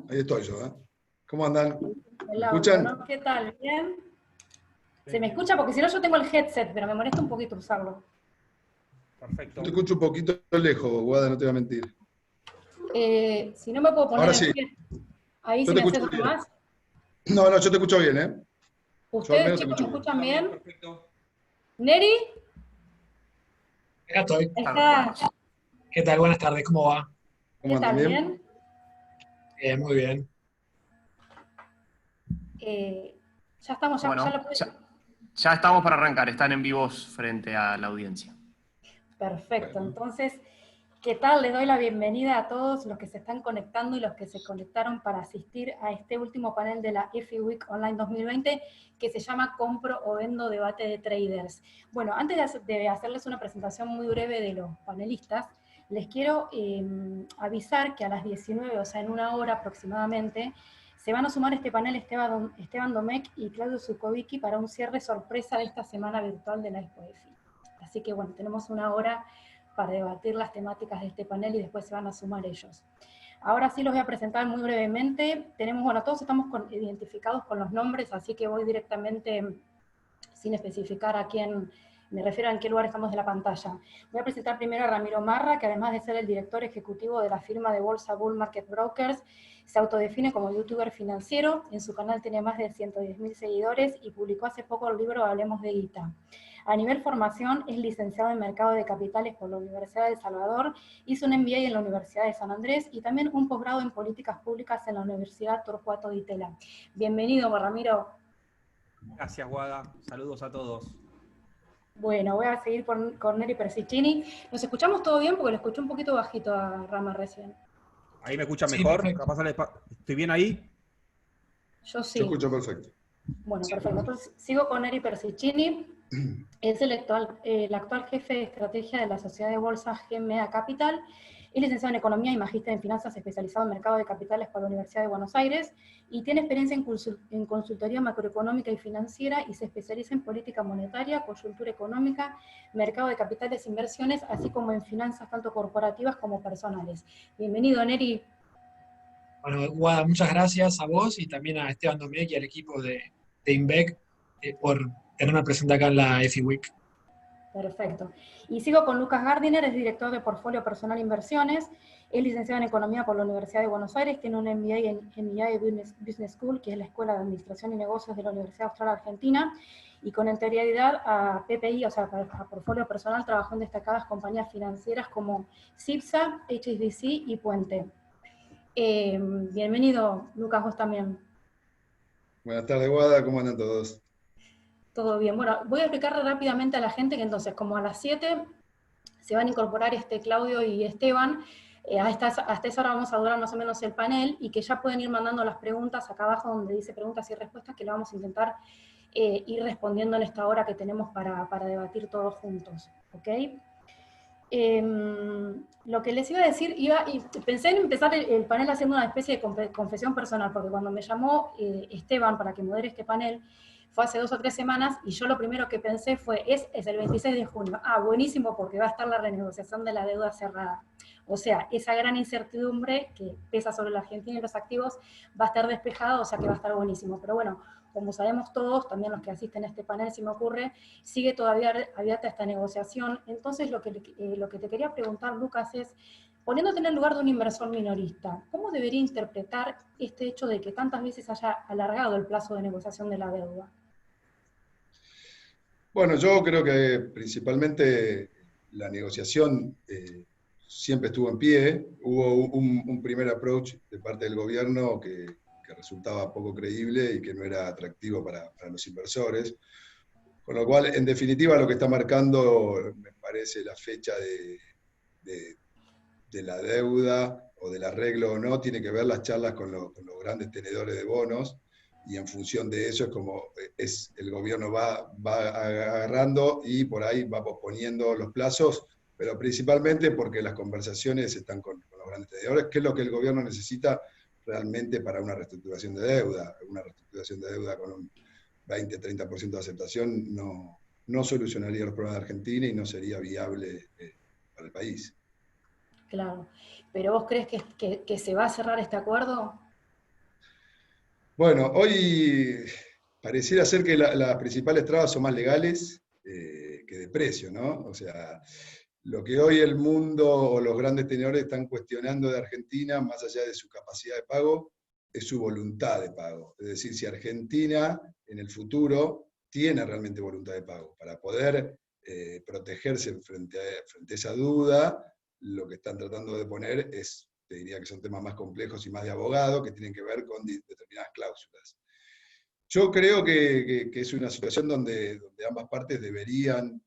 Ahí estoy yo, ¿eh? ¿Cómo andan? ¿Me El audio, escuchan? ¿no? ¿Qué tal? ¿Bien? Se me escucha porque si no yo tengo el headset, pero me molesta un poquito usarlo. Yo te Perfecto. escucho un poquito lejos, Guada, no te voy a mentir. Si no me puedo poner Ahora en sí, pie, ahí yo si te me escucho acerco bien. más. No, no, yo te escucho bien, ¿eh? Yo al ¿Ustedes, menos te chicos, escucho me bien. escuchan También, bien? perfecto. ¿Neri? Acá estoy. Ahí está. ¿Qué tal? Buenas tardes, ¿cómo va? ¿Cómo ¿Qué andan? tal? ¿Bien? ¿Bien? Muy bien. Ya estamos, ya Bueno, lo puedo. ya estamos para arrancar, están en vivos frente a la audiencia. Perfecto, Bueno. entonces, ¿qué tal? Les doy la bienvenida a todos los que se están conectando y los que se conectaron para asistir a este último panel de la EFI Week Online 2020, que se llama Compro o Vendo Debate de Traders. Bueno, antes de hacerles una presentación muy breve de los panelistas, les quiero avisar que a las 19, o sea, en una hora aproximadamente, se van a sumar a este panel Esteban Domecq y Claudio Zukovicki para un cierre sorpresa de esta semana virtual de la Expo EFI. Así que bueno, tenemos una hora para debatir las temáticas de este panel y después se van a sumar ellos. Ahora sí los voy a presentar muy brevemente. Tenemos, bueno, todos estamos identificados con los nombres, así que voy directamente, sin especificar a quién, me refiero a en qué lugar estamos de la pantalla. Voy a presentar primero a Ramiro Marra, que además de ser el director ejecutivo de la firma de bolsa Bull Market Brokers, se autodefine como youtuber financiero. En su canal tiene más de 110.000 seguidores y publicó hace poco el libro Hablemos de Guita. A nivel formación, es licenciado en Mercado de Capitales por la Universidad de El Salvador, hizo un MBA en la Universidad de San Andrés y también un posgrado en Políticas Públicas en la Universidad Torcuato Di Tella. Bienvenido, Ramiro. Gracias, Guada. Saludos a todos. Bueno, voy a seguir con Neri Persicini. ¿Nos escuchamos todo bien? Porque lo escuché un poquito bajito a Rama recién. ¿Ahí me escuchan Sí, mejor? perfecto. ¿Estoy bien ahí? Yo Yo sí. escucho perfecto. Bueno, perfecto. Entonces, sigo con Neri Persicini. Es el actual jefe de estrategia de la sociedad de bolsa GMA Capital. Es licenciado en Economía y magíster en Finanzas, especializado en Mercado de Capitales por la Universidad de Buenos Aires, y tiene experiencia en consultoría macroeconómica y financiera, y se especializa en política monetaria, coyuntura económica, mercado de capitales e inversiones, así como en finanzas tanto corporativas como personales. Bienvenido, Neri. Bueno, Guada, muchas gracias a vos y también a Esteban Domecq y al equipo de INVEC por tenerme presente acá en la EFI Week. Perfecto. Y sigo con Lucas Gardiner, es director de Portfolio Personal Inversiones, es licenciado en Economía por la Universidad de Buenos Aires, tiene un MBA en MBA Business School, que es la Escuela de Administración y Negocios de la Universidad Austral Argentina, y con anterioridad a PPI, o sea, a Portfolio Personal, trabajó en destacadas compañías financieras como CIPSA, HSBC y Puente. Bienvenido, Lucas, vos también. Buenas tardes, Guada, ¿cómo andan todos? Todo bien. Bueno, voy a explicar rápidamente a la gente que entonces, como a las 7 se van a incorporar Claudio y Esteban, hasta esa hora vamos a durar más o menos el panel, y que ya pueden ir mandando las preguntas acá abajo donde dice preguntas y respuestas, que le vamos a intentar ir respondiendo en esta hora que tenemos para debatir todos juntos. ¿Ok? Lo que les iba a decir, y pensé en empezar el panel haciendo una especie de confesión personal, porque cuando me llamó Esteban para que modere este panel, fue hace 2 o 3 semanas, y yo lo primero que pensé fue, es el 26 de junio. Ah, buenísimo, porque va a estar la renegociación de la deuda cerrada. O sea, esa gran incertidumbre que pesa sobre la Argentina y los activos va a estar despejada, o sea que va a estar buenísimo. Pero bueno, como sabemos todos, también los que asisten a este panel, si me ocurre, sigue todavía abierta esta negociación. Entonces, lo que te quería preguntar, Lucas, es, poniéndote en el lugar de un inversor minorista, ¿cómo debería interpretar este hecho de que tantas veces haya alargado el plazo de negociación de la deuda? Bueno, yo creo que principalmente la negociación siempre estuvo en pie. Hubo un primer approach de parte del gobierno que resultaba poco creíble y que no era atractivo para los inversores. Con lo cual, en definitiva, lo que está marcando, me parece, la fecha de la deuda o del arreglo o no, tiene que ver las charlas con los grandes tenedores de bonos, y en función de eso es como el gobierno va agarrando y por ahí va posponiendo los plazos, pero principalmente porque las conversaciones están con los grandes tenedores, que es lo que el gobierno necesita realmente para una reestructuración de deuda. Una reestructuración de deuda con un 20-30% de aceptación no solucionaría los problemas de Argentina y no sería viable para el país. Claro. ¿Pero vos crees que se va a cerrar este acuerdo? Bueno, hoy pareciera ser que las principales trabas son más legales que de precio, ¿no? O sea, lo que hoy el mundo o los grandes tenedores están cuestionando de Argentina, más allá de su capacidad de pago, es su voluntad de pago. Es decir, si Argentina en el futuro tiene realmente voluntad de pago para poder protegerse frente a esa duda, lo que están tratando de poner es, te diría que son temas más complejos y más de abogado, que tienen que ver con determinadas cláusulas. Yo creo que es una situación donde ambas partes deberían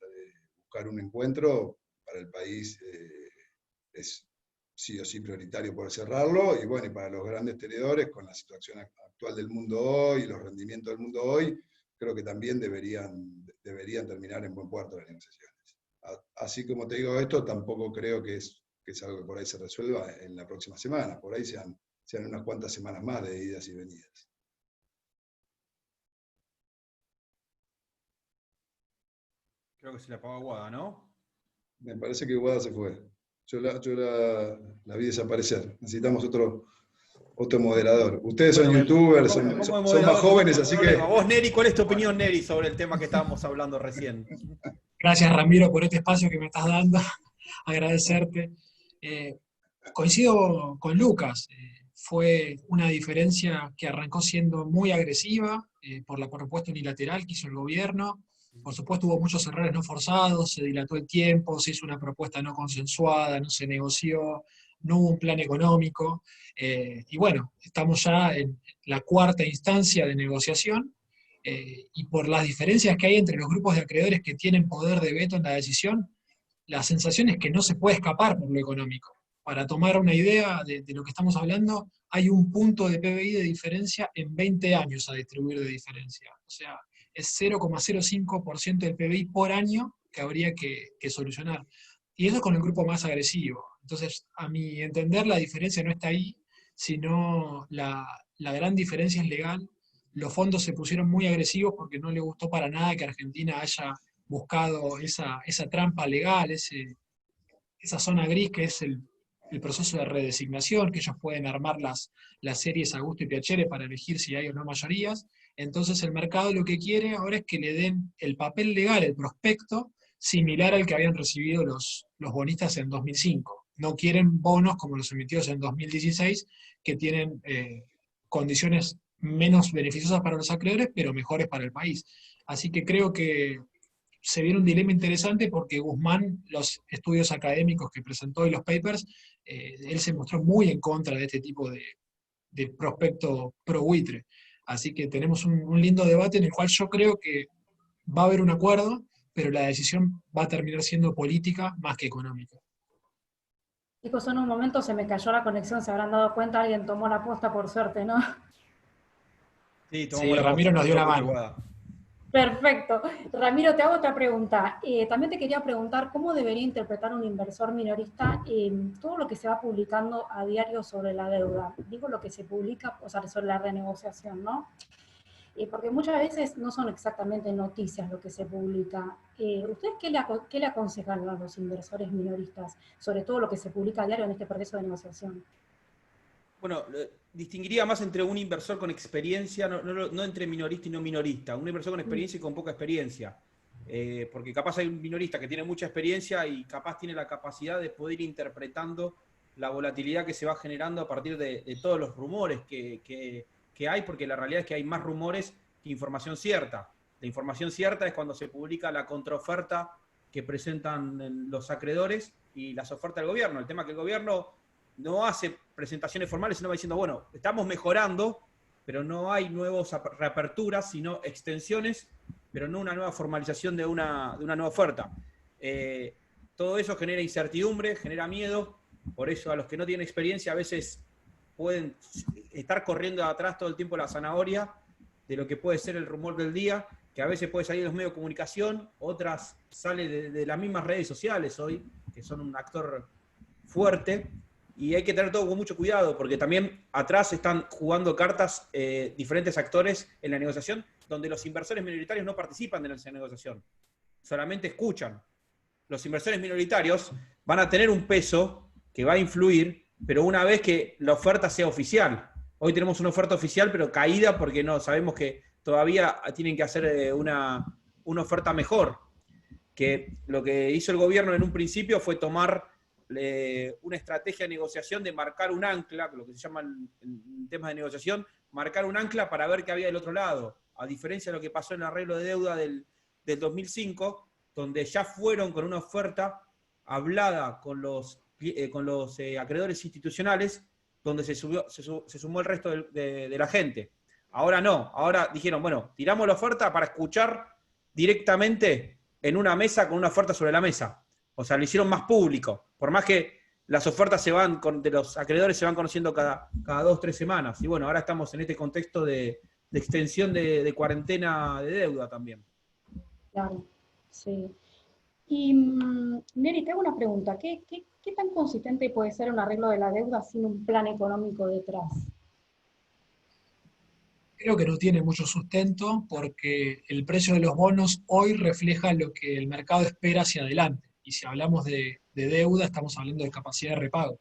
buscar un encuentro. Para el país es sí o sí prioritario poder cerrarlo, y bueno, y para los grandes tenedores, con la situación actual del mundo hoy, y los rendimientos del mundo hoy, creo que también deberían terminar en buen puerto las negociaciones. Así como te digo esto, tampoco creo que es algo que por ahí se resuelva en la próxima semana, por ahí sean unas cuantas semanas más de idas y venidas. Creo que se le apagó a Guada, ¿no? Me parece que Guada se fue. Yo la vi desaparecer. Necesitamos otro moderador. Ustedes son youtubers, son más jóvenes, así que... Vos, Neri, ¿cuál es tu opinión, Neri, sobre el tema que estábamos hablando recién? Gracias, Ramiro, por este espacio que me estás dando. Agradecerte. Coincido con Lucas. Fue una diferencia que arrancó siendo muy agresiva por la propuesta unilateral que hizo el gobierno. Por supuesto hubo muchos errores no forzados, se dilató el tiempo, se hizo una propuesta no consensuada, no se negoció, no hubo un plan económico. Y bueno, estamos ya en la cuarta instancia de negociación, y por las diferencias que hay entre los grupos de acreedores que tienen poder de veto en la decisión, la sensación es que no se puede escapar por lo económico. Para tomar una idea de lo que estamos hablando, hay un punto de PBI de diferencia en 20 años a distribuir de diferencia. O sea, es 0,05% del PBI por año que habría que solucionar. Y eso con el grupo más agresivo. Entonces, a mi entender, la diferencia no está ahí, sino la gran diferencia es legal. Los fondos se pusieron muy agresivos porque no le gustó para nada que Argentina haya buscado esa trampa legal, esa zona gris que es el proceso de redesignación, que ellos pueden armar las series a gusto y piacere para elegir si hay o no mayorías. Entonces el mercado lo que quiere ahora es que le den el papel legal, el prospecto, similar al que habían recibido los bonistas en 2005. No quieren bonos como los emitidos en 2016, que tienen condiciones menos beneficiosas para los acreedores, pero mejores para el país. Así que creo que se viene un dilema interesante porque Guzmán, los estudios académicos que presentó y los papers, él se mostró muy en contra de este tipo de prospecto pro buitre. Así que tenemos un lindo debate en el cual yo creo que va a haber un acuerdo, pero la decisión va a terminar siendo política más que económica. Chicos, en un momento se me cayó la conexión, se habrán dado cuenta, alguien tomó la posta por suerte, ¿no? Sí, Ramiro nos dio la mano. Perfecto. Ramiro, te hago otra pregunta. También te quería preguntar cómo debería interpretar un inversor minorista todo lo que se va publicando a diario sobre la deuda. Digo lo que se publica, o sea, sobre la renegociación, ¿no? Porque muchas veces no son exactamente noticias lo que se publica. ¿Ustedes qué le aconsejan a los inversores minoristas sobre todo lo que se publica a diario en este proceso de negociación? Bueno, distinguiría más entre un inversor con experiencia, no entre minorista y no minorista, un inversor con experiencia y con poca experiencia. Porque capaz hay un minorista que tiene mucha experiencia y capaz tiene la capacidad de poder ir interpretando la volatilidad que se va generando a partir de todos los rumores que hay, porque la realidad es que hay más rumores que información cierta. La información cierta es cuando se publica la contraoferta que presentan los acreedores y las ofertas del gobierno. El tema es que el gobierno no hace presentaciones formales, sino va diciendo, bueno, estamos mejorando, pero no hay nuevas reaperturas, sino extensiones, pero no una nueva formalización de una nueva oferta. Todo eso genera incertidumbre, genera miedo, por eso a los que no tienen experiencia a veces pueden estar corriendo atrás todo el tiempo la zanahoria de lo que puede ser el rumor del día, que a veces puede salir de los medios de comunicación, otras sale de las mismas redes sociales hoy, que son un actor fuerte, y hay que tener todo con mucho cuidado, porque también atrás están jugando cartas diferentes actores en la negociación, donde los inversores minoritarios no participan de esa negociación, solamente escuchan. Los inversores minoritarios van a tener un peso que va a influir, pero una vez que la oferta sea oficial. Hoy tenemos una oferta oficial, pero caída porque no, sabemos que todavía tienen que hacer una oferta mejor. Que lo que hizo el gobierno en un principio fue tomar una estrategia de negociación de marcar un ancla, lo que se llama en temas de negociación, marcar un ancla para ver qué había del otro lado. A diferencia de lo que pasó en el arreglo de deuda del 2005, donde ya fueron con una oferta hablada con los acreedores institucionales, donde se sumó el resto de la gente. Ahora no, ahora dijeron, bueno, tiramos la oferta para escuchar directamente en una mesa con una oferta sobre la mesa. O sea, lo hicieron más público. Por más que las ofertas de los acreedores se van conociendo cada 2 o 3 semanas. Y bueno, ahora estamos en este contexto de extensión de cuarentena de deuda también. Claro, sí. Y Neri, te hago una pregunta. ¿Qué tan consistente puede ser un arreglo de la deuda sin un plan económico detrás? Creo que no tiene mucho sustento porque el precio de los bonos hoy refleja lo que el mercado espera hacia adelante. Y si hablamos de deuda, estamos hablando de capacidad de repago.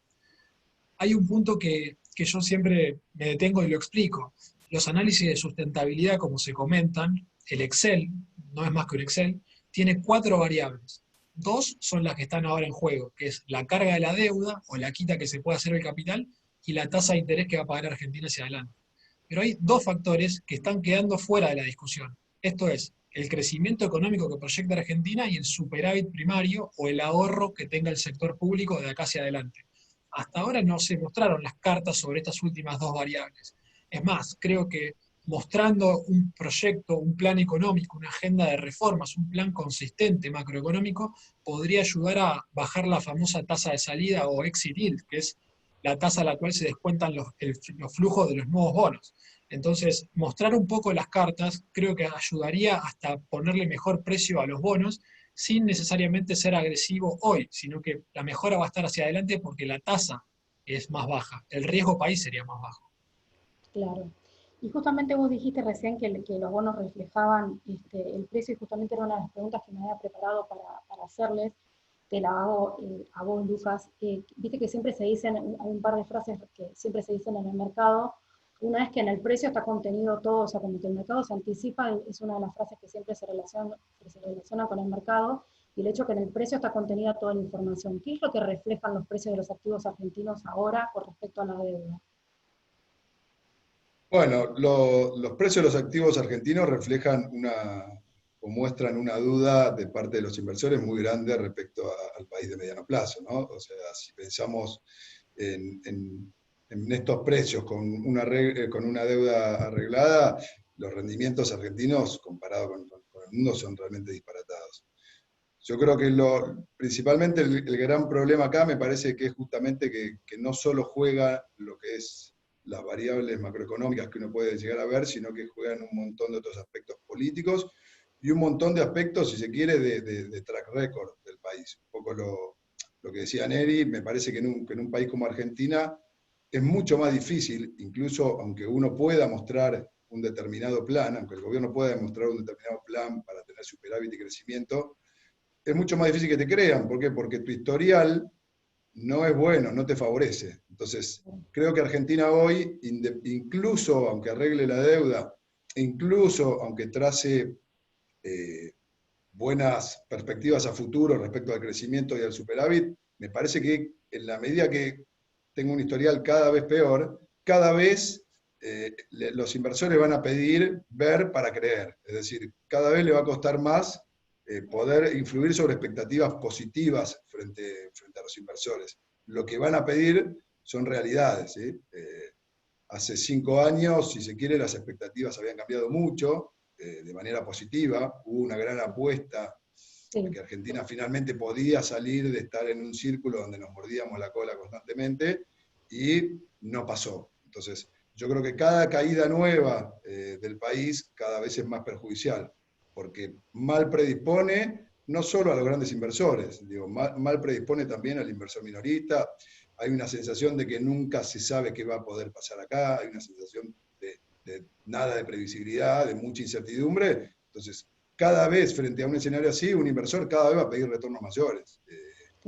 Hay un punto que yo siempre me detengo y lo explico. Los análisis de sustentabilidad, como se comentan, el Excel, no es más que un Excel, tiene 4 variables. 2 son las que están ahora en juego, que es la carga de la deuda o la quita que se puede hacer del capital y la tasa de interés que va a pagar Argentina hacia adelante. Pero hay 2 factores que están quedando fuera de la discusión. Esto es el crecimiento económico que proyecta Argentina y el superávit primario o el ahorro que tenga el sector público de acá hacia adelante. Hasta ahora no se mostraron las cartas sobre estas últimas 2 variables. Es más, creo que mostrando un proyecto, un plan económico, una agenda de reformas, un plan consistente macroeconómico, podría ayudar a bajar la famosa tasa de salida o exit yield, que es la tasa a la cual se descuentan los flujos de los nuevos bonos. Entonces, mostrar un poco las cartas creo que ayudaría hasta ponerle mejor precio a los bonos sin necesariamente ser agresivo hoy, sino que la mejora va a estar hacia adelante porque la tasa es más baja, el riesgo país sería más bajo. Claro. Y justamente vos dijiste recién que los bonos reflejaban el precio, y justamente era una de las preguntas que me había preparado para hacerles. Te la hago a vos, Lucas. Viste que siempre se dicen, hay un par de frases que siempre se dicen en el mercado. Una es que en el precio está contenido todo, o sea, como que el mercado se anticipa, es una de las frases que siempre se relaciona con el mercado, y el hecho que en el precio está contenida toda la información. ¿Qué es lo que reflejan los precios de los activos argentinos ahora con respecto a la deuda? Bueno, los precios de los activos argentinos reflejan o muestran una duda de parte de los inversores muy grande respecto al país de mediano plazo, ¿no? O sea, si pensamos en estos precios con una deuda arreglada, los rendimientos argentinos comparados con el mundo son realmente disparatados. Yo creo que principalmente el gran problema acá me parece que es justamente que no solo juega lo que es las variables macroeconómicas que uno puede llegar a ver, sino que juegan un montón de otros aspectos políticos y un montón de aspectos, si se quiere, de track record del país. Un poco lo que decía Neri, me parece que en un país como Argentina es mucho más difícil, incluso aunque uno pueda mostrar un determinado plan, aunque el gobierno pueda demostrar un determinado plan para tener superávit y crecimiento, es mucho más difícil que te crean. ¿Por qué? Porque tu historial no es bueno, no te favorece. Entonces, creo que Argentina hoy, incluso aunque arregle la deuda, incluso aunque trace buenas perspectivas a futuro respecto al crecimiento y al superávit, me parece que en la medida que tengo un historial cada vez peor, cada vez los inversores van a pedir ver para creer. Es decir, cada vez le va a costar más poder influir sobre expectativas positivas frente a los inversores. Lo que van a pedir son realidades, ¿sí? Hace 5 años, si se quiere, las expectativas habían cambiado mucho, de manera positiva. Hubo una gran apuesta de que Argentina finalmente podía salir de estar en un círculo donde nos mordíamos la cola constantemente, y no pasó. Entonces, yo creo que cada caída nueva del país cada vez es más perjudicial, porque mal predispone no solo a los grandes inversores, mal predispone también al inversor minorista. Hay una sensación de que nunca se sabe qué va a poder pasar acá, hay una sensación de nada de previsibilidad, de mucha incertidumbre. Entonces, cada vez frente a un escenario así, un inversor cada vez va a pedir retornos mayores.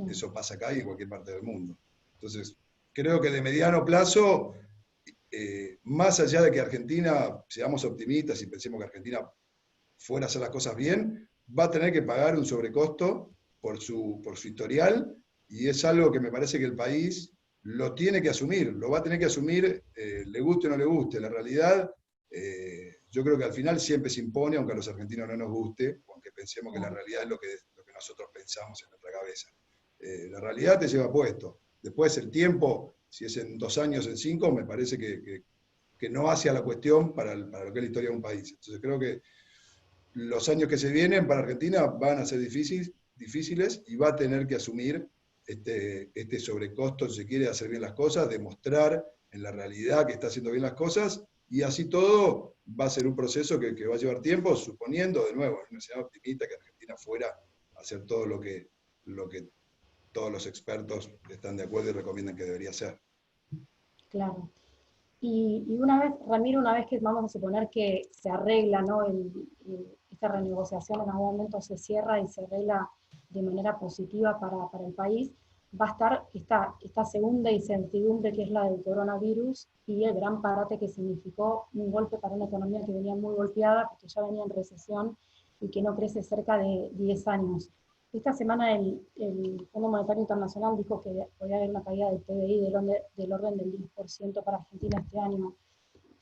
Eso pasa acá y en cualquier parte del mundo. Entonces, creo que de mediano plazo más allá de que Argentina, seamos optimistas y pensemos que Argentina fuera a hacer las cosas bien, va a tener que pagar un sobrecosto por su historial, y es algo que me parece que el país lo tiene que asumir, lo va a tener que asumir, le guste o no le guste. La realidad, yo creo que al final siempre se impone, aunque a los argentinos no nos guste, aunque pensemos que la realidad es lo que nosotros pensamos en nuestra cabeza. La realidad te lleva puesto. Después el tiempo, si es en 2 años, en 5, me parece que no hace a la cuestión para lo que es la historia de un país. Entonces creo que los años que se vienen para Argentina van a ser difíciles, y va a tener que asumir este sobrecosto, si se quiere hacer bien las cosas, demostrar en la realidad que está haciendo bien las cosas, y así todo va a ser un proceso que va a llevar tiempo, suponiendo, de nuevo, en una escena optimista, que Argentina fuera a hacer todo lo que todos los expertos están de acuerdo y recomiendan que debería ser. Claro. Y una vez, Ramiro, una vez que vamos a suponer que se arregla, ¿no? Esta renegociación en algún momento se cierra y se arregla de manera positiva para el país, va a estar esta segunda incertidumbre que es la del coronavirus y el gran parate que significó un golpe para una economía que venía muy golpeada, porque ya venía en recesión y que no crece cerca de 10 años. Esta semana el Fondo Monetario Internacional dijo que podría haber una caída del PBI del orden del 10% para Argentina este año.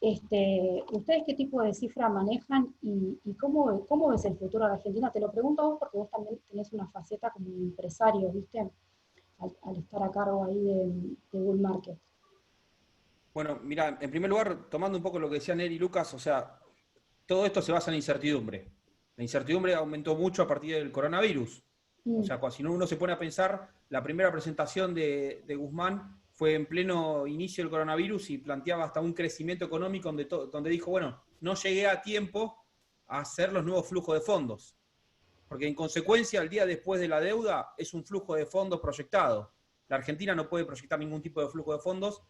¿Ustedes qué tipo de cifra manejan y cómo ves el futuro de Argentina? Te lo pregunto a vos porque vos también tenés una faceta como empresario, ¿viste? Al estar a cargo ahí de Bull Market. Bueno, mira, en primer lugar, tomando un poco lo que decían Neri y Lucas, o sea, todo esto se basa en la incertidumbre. La incertidumbre aumentó mucho a partir del coronavirus. O sea, si uno se pone a pensar, la primera presentación de Guzmán fue en pleno inicio del coronavirus y planteaba hasta un crecimiento económico donde dijo, bueno, no llegué a tiempo a hacer los nuevos flujos de fondos. Porque en consecuencia, el día después de la deuda es un flujo de fondos proyectado. La Argentina no puede proyectar ningún tipo de flujo de fondos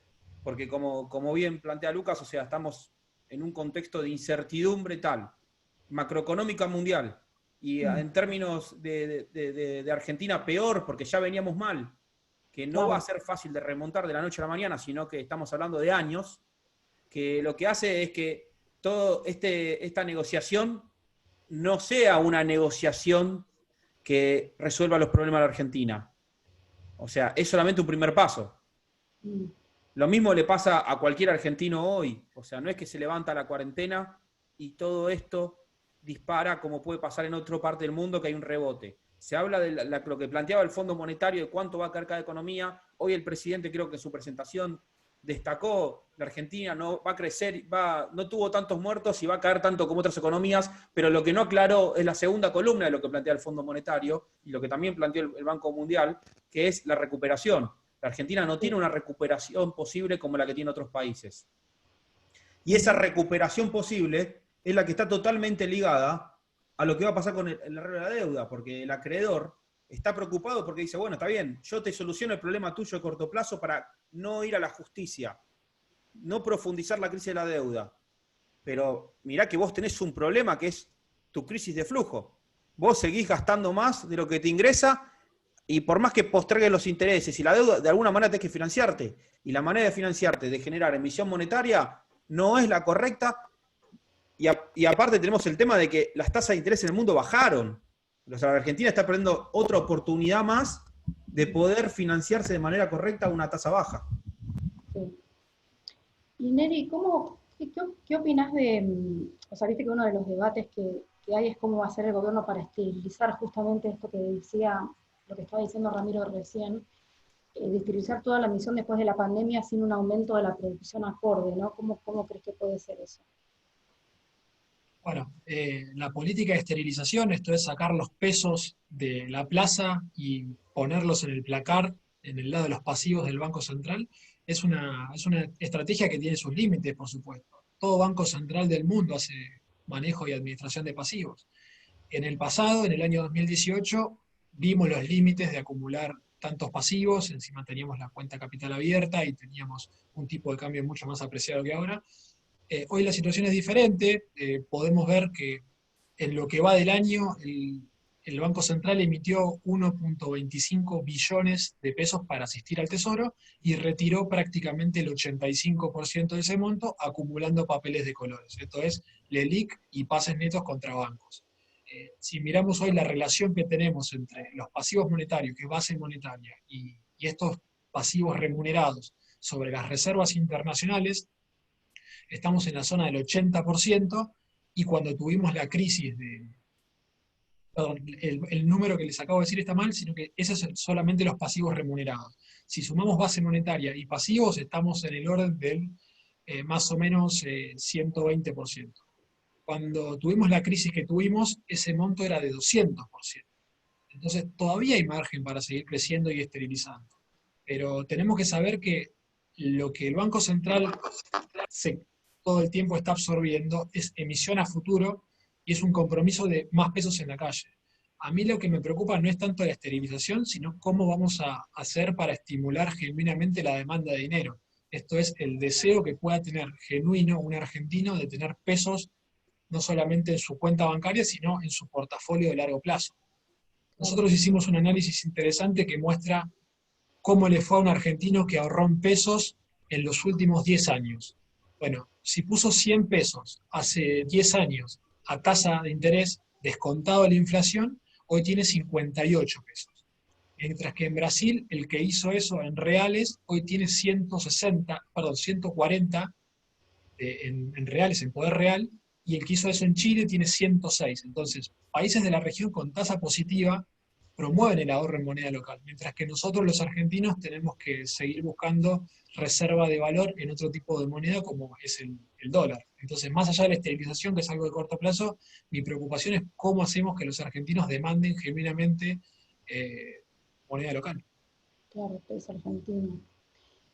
porque, como bien plantea Lucas, o sea, estamos en un contexto de incertidumbre tal, macroeconómica mundial, y en términos de Argentina peor, porque ya veníamos mal, que no va a ser fácil de remontar de la noche a la mañana, sino que estamos hablando de años, que lo que hace es que toda esta negociación no sea una negociación que resuelva los problemas de la Argentina. O sea, es solamente un primer paso. Lo mismo le pasa a cualquier argentino hoy. O sea, no es que se levanta la cuarentena y todo esto dispara como puede pasar en otra parte del mundo, que hay un rebote. Se habla de lo que planteaba el Fondo Monetario, de cuánto va a caer cada economía. Hoy el presidente, creo que en su presentación destacó, la Argentina no va a crecer, no tuvo tantos muertos y va a caer tanto como otras economías, pero lo que no aclaró es la segunda columna de lo que plantea el Fondo Monetario y lo que también planteó el Banco Mundial, que es la recuperación. La Argentina no tiene una recuperación posible como la que tiene otros países. Y esa recuperación posible es la que está totalmente ligada a lo que va a pasar con el arreglo de la deuda, porque el acreedor está preocupado porque dice, bueno, está bien, yo te soluciono el problema tuyo de corto plazo para no ir a la justicia, no profundizar la crisis de la deuda. Pero mirá que vos tenés un problema que es tu crisis de flujo. Vos seguís gastando más de lo que te ingresa y por más que postergues los intereses y la deuda, de alguna manera tenés que financiarte. Y la manera de financiarte, de generar emisión monetaria, no es la correcta. Y aparte tenemos el tema de que las tasas de interés en el mundo bajaron. O sea, la Argentina está perdiendo otra oportunidad más de poder financiarse de manera correcta a una tasa baja. Sí. Y Neri, ¿qué opinás o sea, viste que uno de los debates que hay es cómo va a ser el gobierno para esterilizar justamente esto que decía, lo que estaba diciendo Ramiro recién, de esterilizar toda la emisión después de la pandemia sin un aumento de la producción acorde, ¿no? ¿Cómo crees que puede ser eso? Bueno, la política de esterilización, esto es sacar los pesos de la plaza y ponerlos en el placar, en el lado de los pasivos del Banco Central, es una estrategia que tiene sus límites, por supuesto. Todo banco central del mundo hace manejo y administración de pasivos. En el pasado, en el año 2018, vimos los límites de acumular tantos pasivos, encima teníamos la cuenta capital abierta y teníamos un tipo de cambio mucho más apreciado que ahora. Hoy la situación es diferente, podemos ver que en lo que va del año el el Banco Central emitió 1.25 billones de pesos para asistir al Tesoro y retiró prácticamente el 85% de ese monto, acumulando papeles de colores. Esto es LELIQ y pases netos contra bancos. Si miramos hoy la relación que tenemos entre los pasivos monetarios, que es base monetaria, y estos pasivos remunerados sobre las reservas internacionales, estamos en la zona del 80%, y cuando tuvimos la crisis perdón, el número que les acabo de decir está mal, sino que esos son solamente los pasivos remunerados. Si sumamos base monetaria y pasivos, estamos en el orden del más o menos 120%. Cuando tuvimos la crisis que tuvimos, ese monto era de 200%. Entonces todavía hay margen para seguir creciendo y esterilizando. Pero tenemos que saber que lo que el Banco Central todo el tiempo está absorbiendo es emisión a futuro y es un compromiso de más pesos en la calle. A mí lo que me preocupa no es tanto la esterilización, sino cómo vamos a hacer para estimular genuinamente la demanda de dinero. Esto es el deseo que pueda tener genuino un argentino de tener pesos no solamente en su cuenta bancaria, sino en su portafolio de largo plazo. Nosotros hicimos un análisis interesante que muestra cómo le fue a un argentino que ahorró en pesos en los últimos 10 años. Bueno, si puso 100 pesos hace 10 años a tasa de interés descontado la inflación, hoy tiene 58 pesos. Mientras que en Brasil, el que hizo eso en reales, hoy tiene 140 en reales, en poder real, y el que hizo eso en Chile tiene 106. Entonces, países de la región con tasa positiva promueven el ahorro en moneda local, mientras que nosotros los argentinos tenemos que seguir buscando reserva de valor en otro tipo de moneda como es el dólar. Entonces, más allá de la esterilización, que es algo de corto plazo, mi preocupación es cómo hacemos que los argentinos demanden genuinamente moneda local. Claro, peso argentino.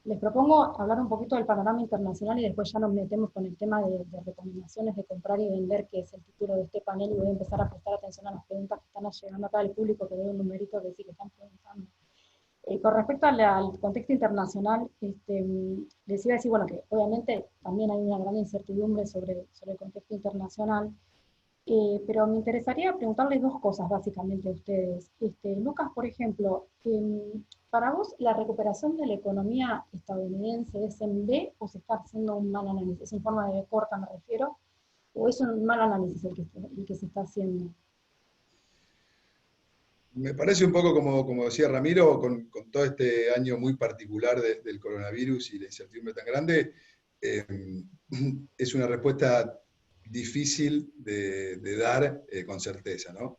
Les propongo hablar un poquito del panorama internacional y después ya nos metemos con el tema de recomendaciones de comprar y vender, que es el título de este panel, y voy a empezar a prestar atención a las preguntas que están llegando acá del público, que veo un numerito que sí que están preguntando. Con respecto al contexto internacional, les iba a decir, bueno, que obviamente también hay una gran incertidumbre sobre el contexto internacional, pero me interesaría preguntarles dos cosas básicamente a ustedes. Lucas, por ejemplo, para vos, ¿la recuperación de la economía estadounidense es en B o se está haciendo un mal análisis? ¿En forma de B corta me refiero? ¿O es un mal análisis el que se está haciendo? Me parece un poco como decía Ramiro, con todo este año muy particular del coronavirus y la incertidumbre tan grande, es una respuesta difícil de dar con certeza, ¿no?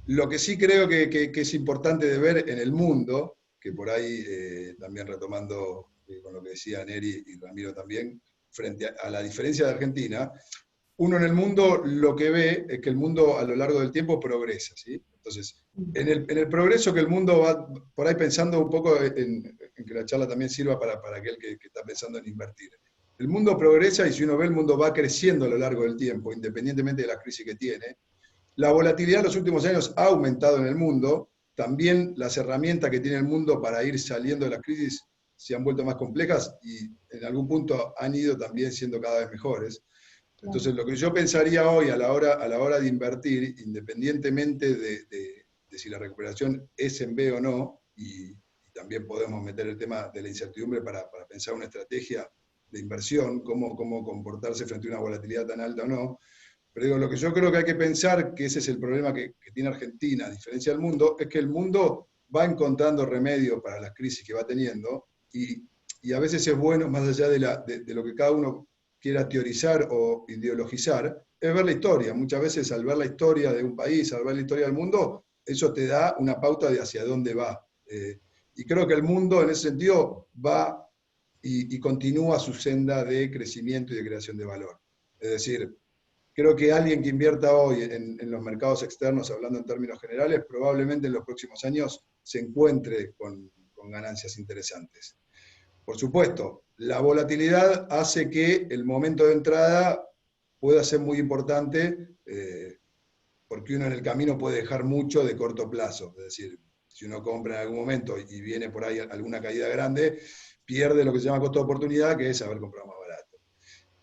Lo que sí creo que es importante de ver en el mundo, que por ahí también retomando con lo que decía Neri y Ramiro también, frente a la diferencia de Argentina, uno en el mundo lo que ve es que el mundo a lo largo del tiempo progresa, ¿sí? Entonces, en el progreso que el mundo va, por ahí pensando un poco en que la charla también sirva para aquel que está pensando en invertir. El mundo progresa y si uno ve el mundo va creciendo a lo largo del tiempo, independientemente de la crisis que tiene. La volatilidad en los últimos años ha aumentado en el mundo, también las herramientas que tiene el mundo para ir saliendo de las crisis se han vuelto más complejas y en algún punto han ido también siendo cada vez mejores. Entonces, lo que yo pensaría hoy a la hora de invertir, independientemente de si la recuperación es en B o no, y también podemos meter el tema de la incertidumbre para pensar una estrategia de inversión, cómo comportarse frente a una volatilidad tan alta o no, pero digo, lo que yo creo que hay que pensar, que ese es el problema que tiene Argentina, a diferencia del mundo, es que el mundo va encontrando remedio para las crisis que va teniendo, y a veces es bueno, más allá de lo que cada uno quiera teorizar o ideologizar, es ver la historia. Muchas veces al ver la historia de un país, al ver la historia del mundo, eso te da una pauta de hacia dónde va. Y creo que el mundo en ese sentido va y continúa su senda de crecimiento y de creación de valor. Es decir, creo que alguien que invierta hoy en los mercados externos, hablando en términos generales, probablemente en los próximos años se encuentre con ganancias interesantes. Por supuesto, la volatilidad hace que el momento de entrada pueda ser muy importante, porque uno en el camino puede dejar mucho de corto plazo. Es decir, si uno compra en algún momento y viene por ahí alguna caída grande, pierde lo que se llama costo de oportunidad, que es haber comprado más barato.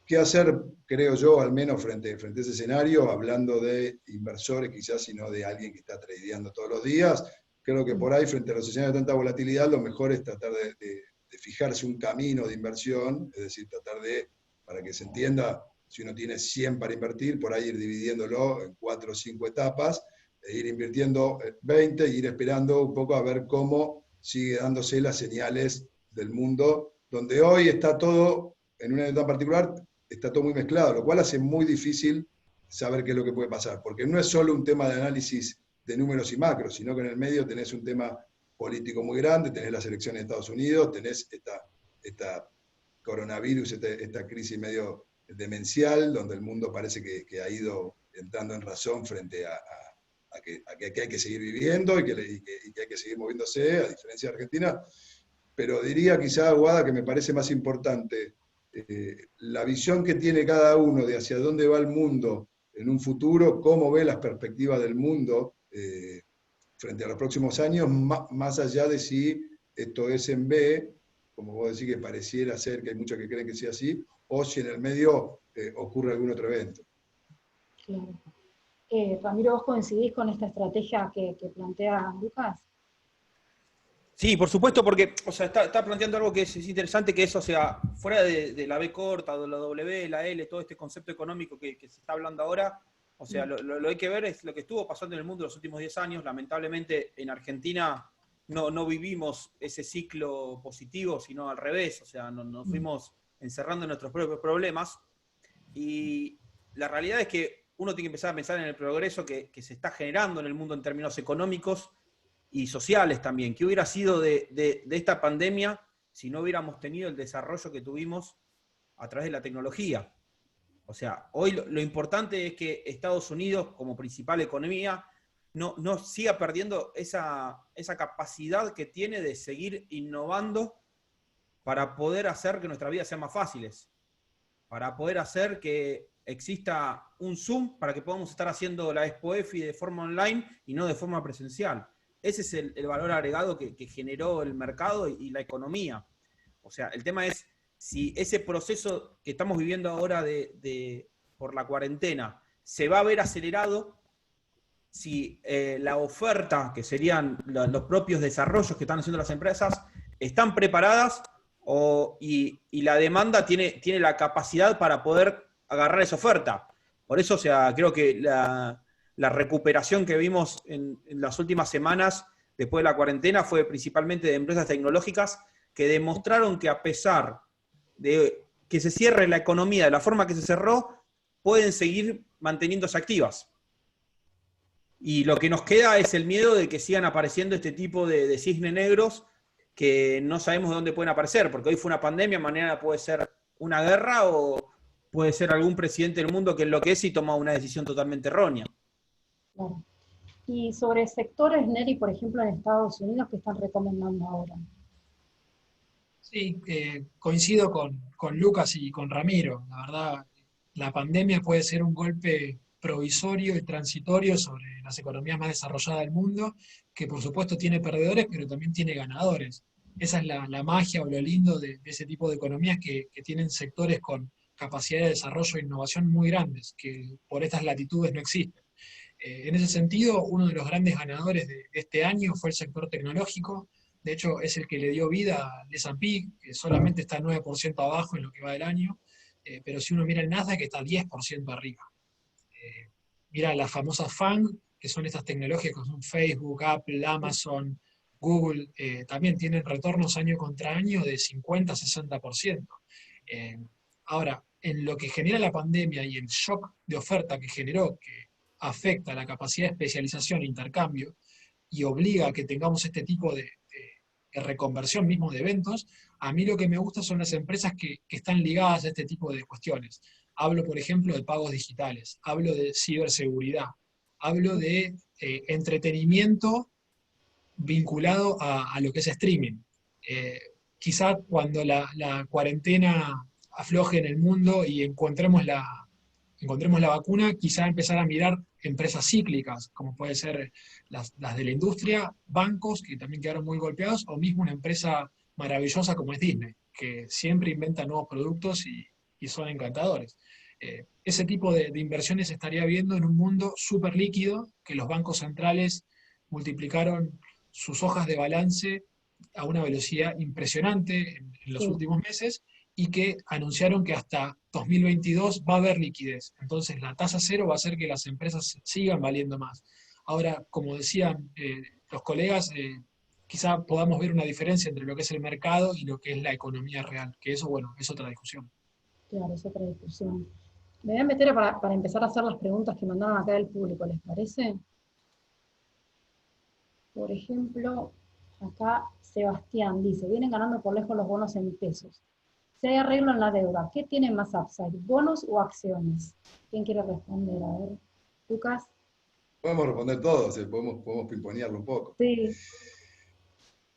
¿Qué hacer, creo yo, al menos frente a ese escenario, hablando de inversores quizás, y no de alguien que está tradeando todos los días? Creo que por ahí, frente a los escenarios de tanta volatilidad, lo mejor es tratar de fijarse un camino de inversión, es decir, tratar de, para que se entienda, si uno tiene 100 para invertir, por ahí ir dividiéndolo en 4 o 5 etapas, e ir invirtiendo 20 e ir esperando un poco a ver cómo sigue dándose las señales del mundo, donde hoy está todo, en una etapa particular, está todo muy mezclado, lo cual hace muy difícil saber qué es lo que puede pasar, porque no es solo un tema de análisis de números y macros, sino que en el medio tenés un tema político muy grande, tenés las elecciones de Estados Unidos, tenés esta coronavirus, esta crisis medio demencial, donde el mundo parece que ha ido entrando en razón frente a que hay que seguir viviendo y que hay que seguir moviéndose, a diferencia de Argentina. Pero diría quizá, Guada, que me parece más importante la visión que tiene cada uno de hacia dónde va el mundo en un futuro, cómo ve las perspectivas del mundo frente a los próximos años, más allá de si esto es en B, como vos decís que pareciera ser que hay muchos que creen que sea así, o si en el medio ocurre algún otro evento. Claro. Ramiro, ¿vos coincidís con esta estrategia que plantea Lucas? Sí, por supuesto, porque está planteando algo que es interesante, que es, fuera de la B corta, de la W, la L, todo este concepto económico que se está hablando ahora, lo hay que ver es lo que estuvo pasando en el mundo en los últimos 10 años. Lamentablemente en Argentina no vivimos ese ciclo positivo, sino al revés, nos fuimos encerrando en nuestros propios problemas, y la realidad es que uno tiene que empezar a pensar en el progreso que se está generando en el mundo en términos económicos y sociales también. ¿Qué hubiera sido de esta pandemia si no hubiéramos tenido el desarrollo que tuvimos a través de la tecnología? Hoy lo importante es que Estados Unidos, como principal economía, no siga perdiendo esa capacidad que tiene de seguir innovando para poder hacer que nuestras vidas sean más fáciles, para poder hacer que exista un Zoom para que podamos estar haciendo la Expo EFI de forma online y no de forma presencial. Ese es el valor agregado que generó el mercado y la economía. El tema es si ese proceso que estamos viviendo ahora por la cuarentena se va a ver acelerado, si la oferta, que serían los propios desarrollos que están haciendo las empresas, están preparadas y la demanda tiene la capacidad para poder agarrar esa oferta. Por eso, creo que la recuperación que vimos en las últimas semanas después de la cuarentena fue principalmente de empresas tecnológicas que demostraron que a pesar de que se cierre la economía de la forma que se cerró, pueden seguir manteniéndose activas. Y lo que nos queda es el miedo de que sigan apareciendo este tipo de cisnes negros que no sabemos de dónde pueden aparecer, porque hoy fue una pandemia, mañana puede ser una guerra o puede ser algún presidente del mundo que enloquece y toma una decisión totalmente errónea. Claro. Y sobre sectores, Neri, por ejemplo, en Estados Unidos, ¿qué están recomendando ahora? Sí, coincido con Lucas y con Ramiro. La verdad, la pandemia puede ser un golpe provisorio y transitorio sobre las economías más desarrolladas del mundo, que por supuesto tiene perdedores, pero también tiene ganadores. Esa es la magia o lo lindo de ese tipo de economías que tienen sectores con capacidad de desarrollo e innovación muy grandes, que por estas latitudes no existen. En ese sentido, uno de los grandes ganadores de este año fue el sector tecnológico. De hecho, es el que le dio vida al S&P, que solamente está 9% abajo en lo que va del año, pero si uno mira el Nasdaq, está 10% arriba. Mira las famosas FANG, que son estas tecnologías que son Facebook, Apple, Amazon, Google, también tienen retornos año contra año de 50-60%. Ahora, en lo que genera la pandemia y el shock de oferta que generó, que afecta la capacidad de especialización e intercambio, y obliga a que tengamos este tipo de reconversión mismo de eventos, a mí lo que me gusta son las empresas que están ligadas a este tipo de cuestiones. Hablo, por ejemplo, de pagos digitales, hablo de ciberseguridad, hablo de entretenimiento vinculado a lo que es streaming. Quizá cuando la cuarentena afloje en el mundo y encontremos la vacuna, quizá empezar a mirar empresas cíclicas, como puede ser las de la industria, bancos que también quedaron muy golpeados, o mismo una empresa maravillosa como es Disney, que siempre inventa nuevos productos y y son encantadores. Ese tipo de inversiones se estaría viendo en un mundo súper líquido, que los bancos centrales multiplicaron sus hojas de balance a una velocidad impresionante en los Sí. últimos meses, y que anunciaron que hasta 2022 va a haber liquidez. Entonces la tasa cero va a hacer que las empresas sigan valiendo más. Ahora, como decían los colegas, quizá podamos ver una diferencia entre lo que es el mercado y lo que es la economía real, que eso, bueno, es otra discusión. Claro, es otra discusión. Me voy a meter para empezar a hacer las preguntas que mandaron acá del público, ¿les parece? Por ejemplo, acá Sebastián dice, vienen ganando por lejos los bonos en pesos. Si hay arreglo en la deuda, ¿qué tiene más upside? ¿Bonos o acciones? ¿Quién quiere responder? A ver, Lucas. Podemos responder todos, podemos pimponearlo un poco. Sí,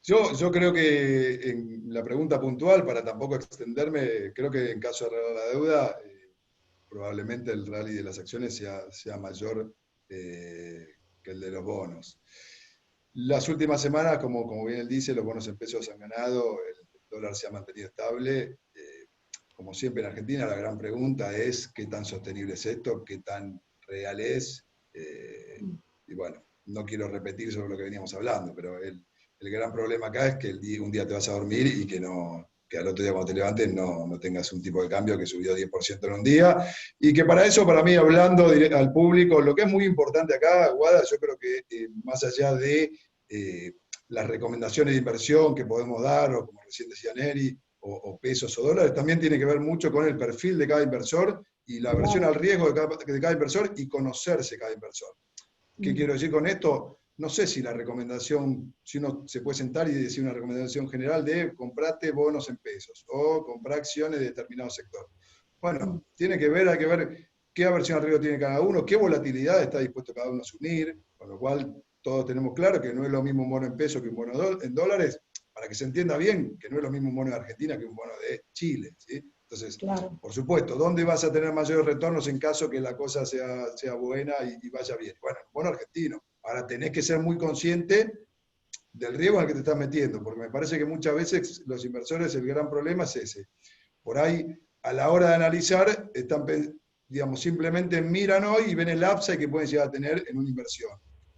Yo creo que en la pregunta puntual, para tampoco extenderme, creo que en caso de arreglar la deuda, probablemente el rally de las acciones sea mayor que el de los bonos. Las últimas semanas, como bien él dice, los bonos en pesos han ganado, el dólar se ha mantenido estable. Como siempre en Argentina, la gran pregunta es qué tan sostenible es esto, qué tan real es. Y bueno, no quiero repetir sobre lo que veníamos hablando, pero el gran problema acá es que un día te vas a dormir y que al otro día cuando te levantes no tengas un tipo de cambio que subió 10% en un día. Y que para eso, para mí, hablando al público, lo que es muy importante acá, Guada, yo creo que más allá de las recomendaciones de inversión que podemos dar, o como recién decía Neri, o pesos o dólares, también tiene que ver mucho con el perfil de cada inversor y la aversión al riesgo de cada inversor y conocerse cada inversor. ¿Qué quiero decir con esto? No sé si la recomendación, si uno se puede sentar y decir una recomendación general de comprate bonos en pesos o comprar acciones de determinado sector. Bueno, hay que ver qué aversión al riesgo tiene cada uno, qué volatilidad está dispuesto cada uno a asumir, con lo cual todos tenemos claro que no es lo mismo un bono en pesos que un bono en dólares, para que se entienda bien que no es lo mismo un bono de Argentina que un bono de Chile, ¿sí? Entonces, claro. por supuesto, ¿dónde vas a tener mayores retornos en caso que la cosa sea buena y vaya bien? Bueno, bono argentino. Ahora tenés que ser muy consciente del riesgo al que te estás metiendo, porque me parece que muchas veces los inversores, el gran problema es ese. Por ahí, a la hora de analizar, digamos, simplemente miran hoy y ven el upside que pueden llegar a tener en una inversión.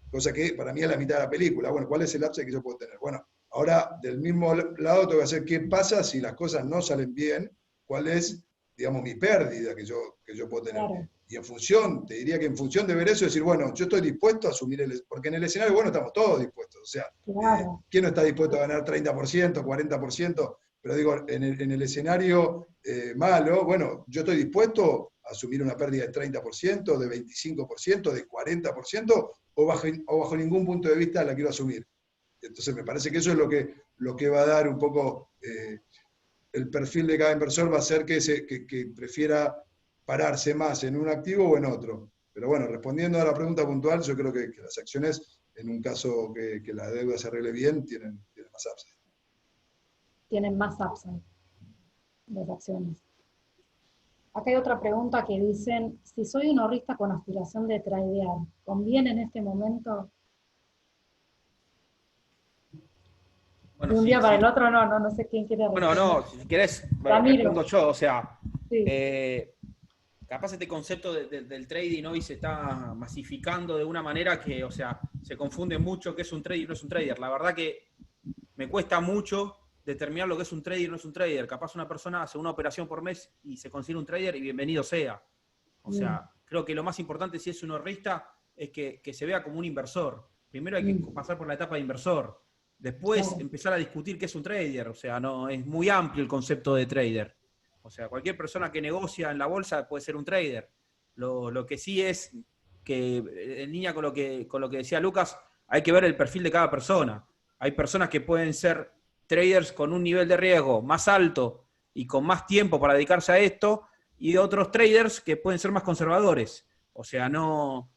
Cosa que para mí es la mitad de la película. Bueno, ¿cuál es el upside que yo puedo tener? Bueno, ahora del mismo lado tengo que hacer qué pasa si las cosas no salen bien, cuál es, digamos, mi pérdida que yo puedo tener. Claro. Y en función, te diría que en función de ver eso, decir, bueno, yo estoy dispuesto a asumir porque en el escenario bueno estamos todos dispuestos. O sea, Claro. ¿quién no está dispuesto a ganar 30%, 40%? Pero digo, en el escenario malo, bueno, yo estoy dispuesto a asumir una pérdida de 30%, de 25%, de 40%, o bajo ningún punto de vista la quiero asumir. Entonces me parece que eso es lo que va a dar un poco el perfil de cada inversor, va a ser que prefiera pararse más en un activo o en otro. Pero bueno, respondiendo a la pregunta puntual, yo creo que las acciones, en un caso que la deuda se arregle bien, tienen más upside. Tienen más upside las acciones. Acá hay otra pregunta que dicen, si soy un ahorrista con aspiración de tradear, ¿conviene en este momento? Bueno, De un sí, día para sí. el otro, no sé quién quiere Bueno, responder. no, si querés, Ramiro. respondo yo, o sea, Sí. capaz este concepto del trading hoy se está masificando de una manera que, o sea, se confunde mucho qué es un trader y no es un trader. La verdad que me cuesta mucho determinar lo que es un trader y no es un trader. Capaz una persona hace una operación por mes y se considera un trader y bienvenido sea. O sea, creo que lo más importante si es un ahorrista es que se vea como un inversor. Primero hay que pasar por la etapa de inversor. Después empezar a discutir qué es un trader. O sea, no es muy amplio el concepto de trader. O sea, cualquier persona que negocia en la bolsa puede ser un trader. Lo que sí es que, en línea con lo que decía Lucas, hay que ver el perfil de cada persona. Hay personas que pueden ser traders con un nivel de riesgo más alto y con más tiempo para dedicarse a esto, y de otros traders que pueden ser más conservadores. O sea, no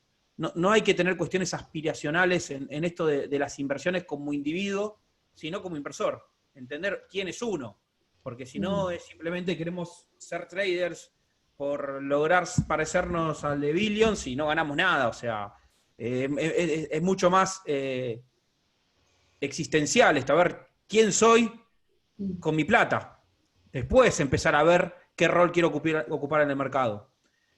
hay que tener cuestiones aspiracionales en esto de las inversiones como individuo, sino como inversor. Entender quién es uno. Porque si no, es simplemente queremos ser traders por lograr parecernos al de Billions y no ganamos nada. O sea, es mucho más existencial esto, a ver quién soy con mi plata. Después empezar a ver qué rol quiero ocupar en el mercado.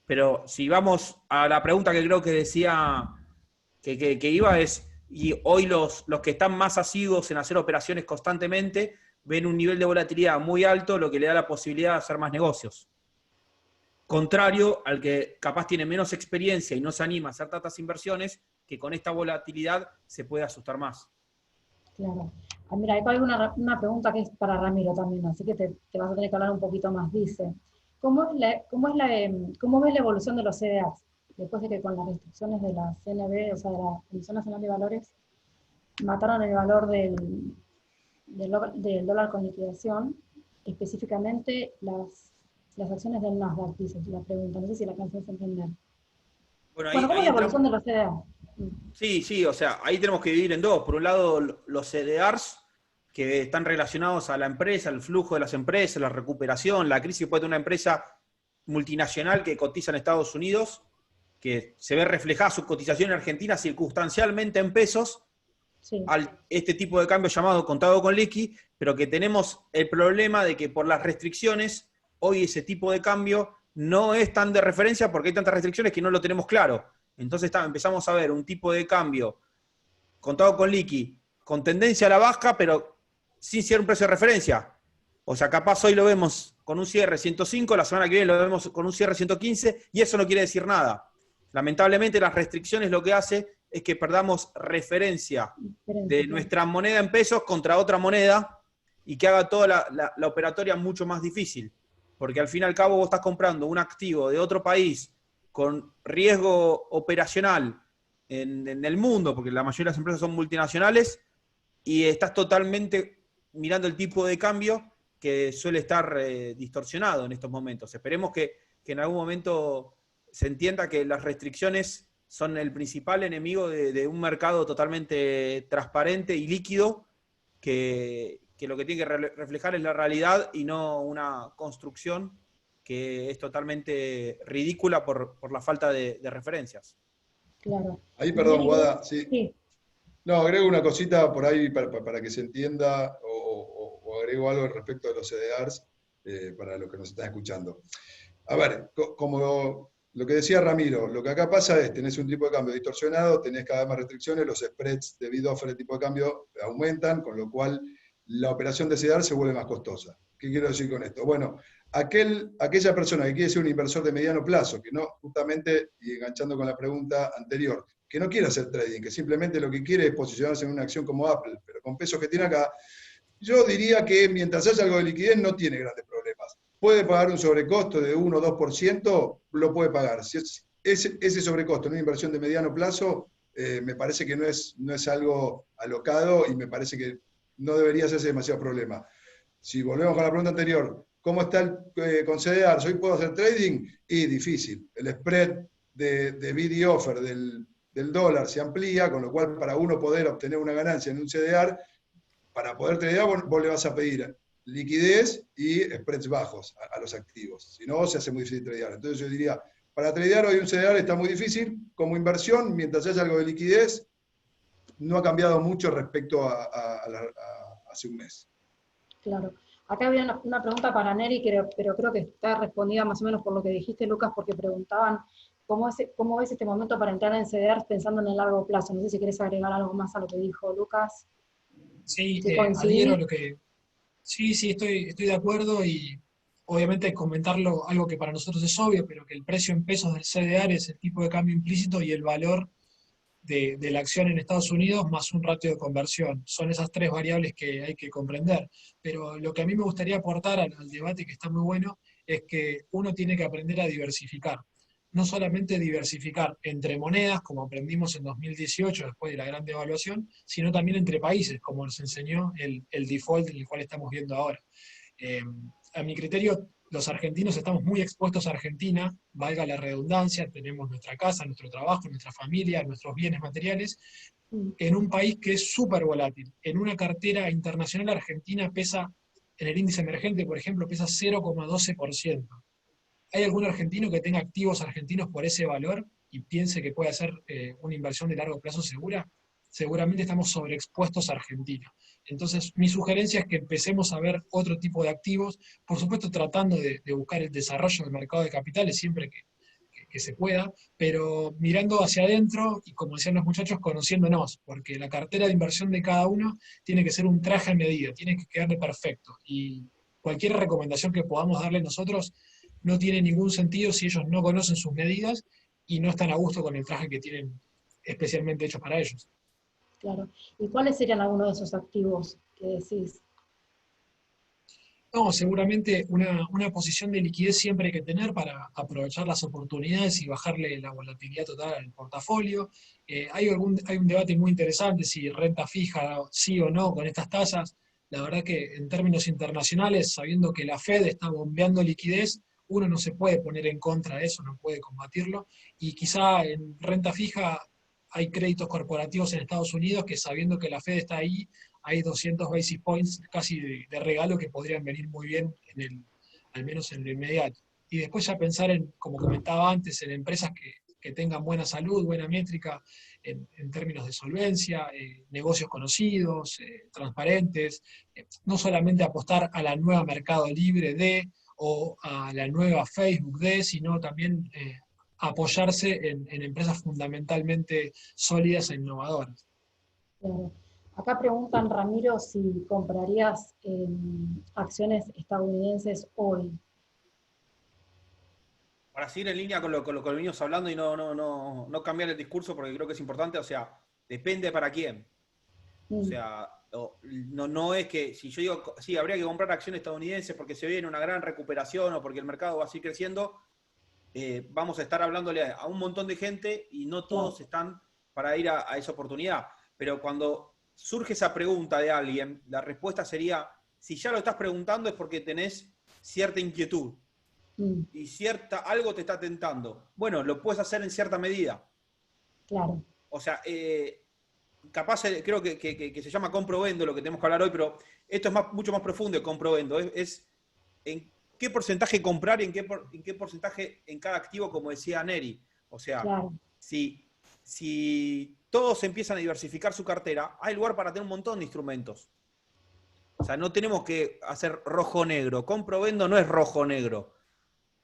Pero si vamos a la pregunta que creo que decía que iba es, y hoy los que están más asiduos en hacer operaciones constantemente ven un nivel de volatilidad muy alto, lo que le da la posibilidad de hacer más negocios. Contrario al que capaz tiene menos experiencia y no se anima a hacer tantas inversiones, que con esta volatilidad se puede asustar más. Claro. Ah, mira, hay una pregunta que es para Ramiro también, así que te vas a tener que hablar un poquito más. Dice, ¿cómo ves la evolución de los CDRs? Después de que con las restricciones de la CNB, o sea, de la Comisión Nacional de Valores, mataron el valor del dólar con liquidación, específicamente las acciones del Nasdaq, dice la pregunta, no sé si la alcanzas a entender. Bueno, ¿Cómo es la evolución de los CDR? Sí, o sea, ahí tenemos que dividir en dos. Por un lado, los CDRs, que están relacionados a la empresa, el flujo de las empresas, la recuperación, la crisis puede tener una empresa multinacional que cotiza en Estados Unidos, que se ve reflejada su cotización en Argentina circunstancialmente en pesos, Sí. este tipo de cambio llamado contado con liqui, pero que tenemos el problema de que por las restricciones, hoy ese tipo de cambio no es tan de referencia porque hay tantas restricciones que no lo tenemos claro. Entonces empezamos a ver un tipo de cambio contado con liqui, con tendencia a la baja, pero sin ser un precio de referencia. O sea, capaz hoy lo vemos con un cierre 105, la semana que viene lo vemos con un cierre 115, y eso no quiere decir nada. Lamentablemente las restricciones lo que hace es que perdamos referencia de nuestra moneda en pesos contra otra moneda y que haga toda la operatoria mucho más difícil. Porque al fin y al cabo vos estás comprando un activo de otro país con riesgo operacional en el mundo, porque la mayoría de las empresas son multinacionales, y estás totalmente mirando el tipo de cambio que suele estar distorsionado en estos momentos. Esperemos que en algún momento se entienda que las restricciones son el principal enemigo de un mercado totalmente transparente y líquido, que lo que tiene que reflejar es la realidad y no una construcción que es totalmente ridícula por la falta de referencias. Claro. Ahí, perdón, Guada, sí. Sí. No, agrego una cosita por ahí para que se entienda, o agrego algo respecto de los CDRs para los que nos están escuchando. A ver, como lo que decía Ramiro, lo que acá pasa es, tenés un tipo de cambio distorsionado, tenés cada vez más restricciones, los spreads de bid-offer de tipo de cambio aumentan, con lo cual la operación de CDR se vuelve más costosa. ¿Qué quiero decir con esto? Bueno, aquella persona que quiere ser un inversor de mediano plazo, que no, justamente, y enganchando con la pregunta anterior, que no quiere hacer trading, que simplemente lo que quiere es posicionarse en una acción como Apple, pero con pesos que tiene acá, yo diría que mientras haya algo de liquidez no tiene grandes problemas. Puede pagar un sobrecosto de 1 o 2%, lo puede pagar. Si ese sobrecosto en una inversión de mediano plazo, me parece que no es algo alocado y me parece que no debería hacerse demasiado problema. Si volvemos con la pregunta anterior, ¿cómo está con CDRs? ¿Hoy puedo hacer trading? Y difícil. El spread de bid y offer del dólar se amplía, con lo cual para uno poder obtener una ganancia en un CDR, para poder tradear vos le vas a pedir liquidez y spreads bajos a los activos. Si no, se hace muy difícil tradear. Entonces yo diría, para tradear hoy un CDR está muy difícil. Como inversión, mientras haya algo de liquidez, no ha cambiado mucho respecto a hace un mes. Claro. Acá había una pregunta para Neri, pero creo que está respondida más o menos por lo que dijiste, Lucas, porque preguntaban cómo ves este momento para entrar en CDRs pensando en el largo plazo. No sé si querés agregar algo más a lo que dijo Lucas. Sí, adhiero a lo que... Sí, estoy de acuerdo, y obviamente comentarlo, algo que para nosotros es obvio, pero que el precio en pesos del CDR es el tipo de cambio implícito y el valor de la acción en Estados Unidos más un ratio de conversión. Son esas tres variables que hay que comprender. Pero lo que a mí me gustaría aportar al debate, que está muy bueno, es que uno tiene que aprender a diversificar. No solamente diversificar entre monedas, como aprendimos en 2018 después de la gran devaluación, sino también entre países, como nos enseñó el default en el cual estamos viendo ahora. A mi criterio, los argentinos estamos muy expuestos a Argentina, valga la redundancia, tenemos nuestra casa, nuestro trabajo, nuestra familia, nuestros bienes materiales, en un país que es súper volátil. En una cartera internacional, Argentina pesa, en el índice emergente, por ejemplo, pesa 0,12%. ¿Hay algún argentino que tenga activos argentinos por ese valor y piense que puede hacer una inversión de largo plazo segura? seguramente estamos sobreexpuestos a Argentina. Entonces, mi sugerencia es que empecemos a ver otro tipo de activos, por supuesto tratando de buscar el desarrollo del mercado de capitales siempre que se pueda, pero mirando hacia adentro y, como decían los muchachos, conociéndonos, porque la cartera de inversión de cada uno tiene que ser un traje a medida, tiene que quedarle perfecto. Y cualquier recomendación que podamos darle nosotros no tiene ningún sentido si ellos no conocen sus medidas y no están a gusto con el traje que tienen especialmente hecho para ellos. Claro. ¿Y cuáles serían algunos de esos activos que decís? No, seguramente una posición de liquidez siempre hay que tener para aprovechar las oportunidades y bajarle la volatilidad total al portafolio. Hay un debate muy interesante si renta fija sí o no con estas tasas. La verdad que en términos internacionales, sabiendo que la Fed está bombeando liquidez, uno no se puede poner en contra de eso, no puede combatirlo. Y quizá en renta fija hay créditos corporativos en Estados Unidos que, sabiendo que la Fed está ahí, hay 200 basis points casi de regalo que podrían venir muy bien, al menos en lo inmediato. Y después ya pensar en, como comentaba antes, en empresas que tengan buena salud, buena métrica en términos de solvencia, negocios conocidos, transparentes, no solamente apostar a la nueva Mercado Libre o a la nueva Facebook sino también apoyarse en empresas fundamentalmente sólidas e innovadoras. Claro. Acá preguntan, Ramiro, si comprarías acciones estadounidenses hoy. Para seguir en línea con lo que venimos hablando y no cambiar el discurso, porque creo que es importante, o sea, depende para quién. O sea, no es que, si yo digo, sí, habría que comprar acciones estadounidenses porque se viene una gran recuperación o porque el mercado va a seguir creciendo, vamos a estar hablándole a un montón de gente y no todos están para ir a esa oportunidad. Pero cuando surge esa pregunta de alguien, la respuesta sería, si ya lo estás preguntando es porque tenés cierta inquietud y algo te está tentando. Bueno, lo puedes hacer en cierta medida. Claro. O sea, capaz, creo que se llama compro-vendo lo que tenemos que hablar hoy, pero esto es mucho más profundo de compro-vendo. Es en qué porcentaje comprar y en qué porcentaje en cada activo, como decía Neri. O sea, Claro. si todos empiezan a diversificar su cartera, hay lugar para tener un montón de instrumentos. O sea, no tenemos que hacer rojo-negro. Compro-vendo no es rojo-negro.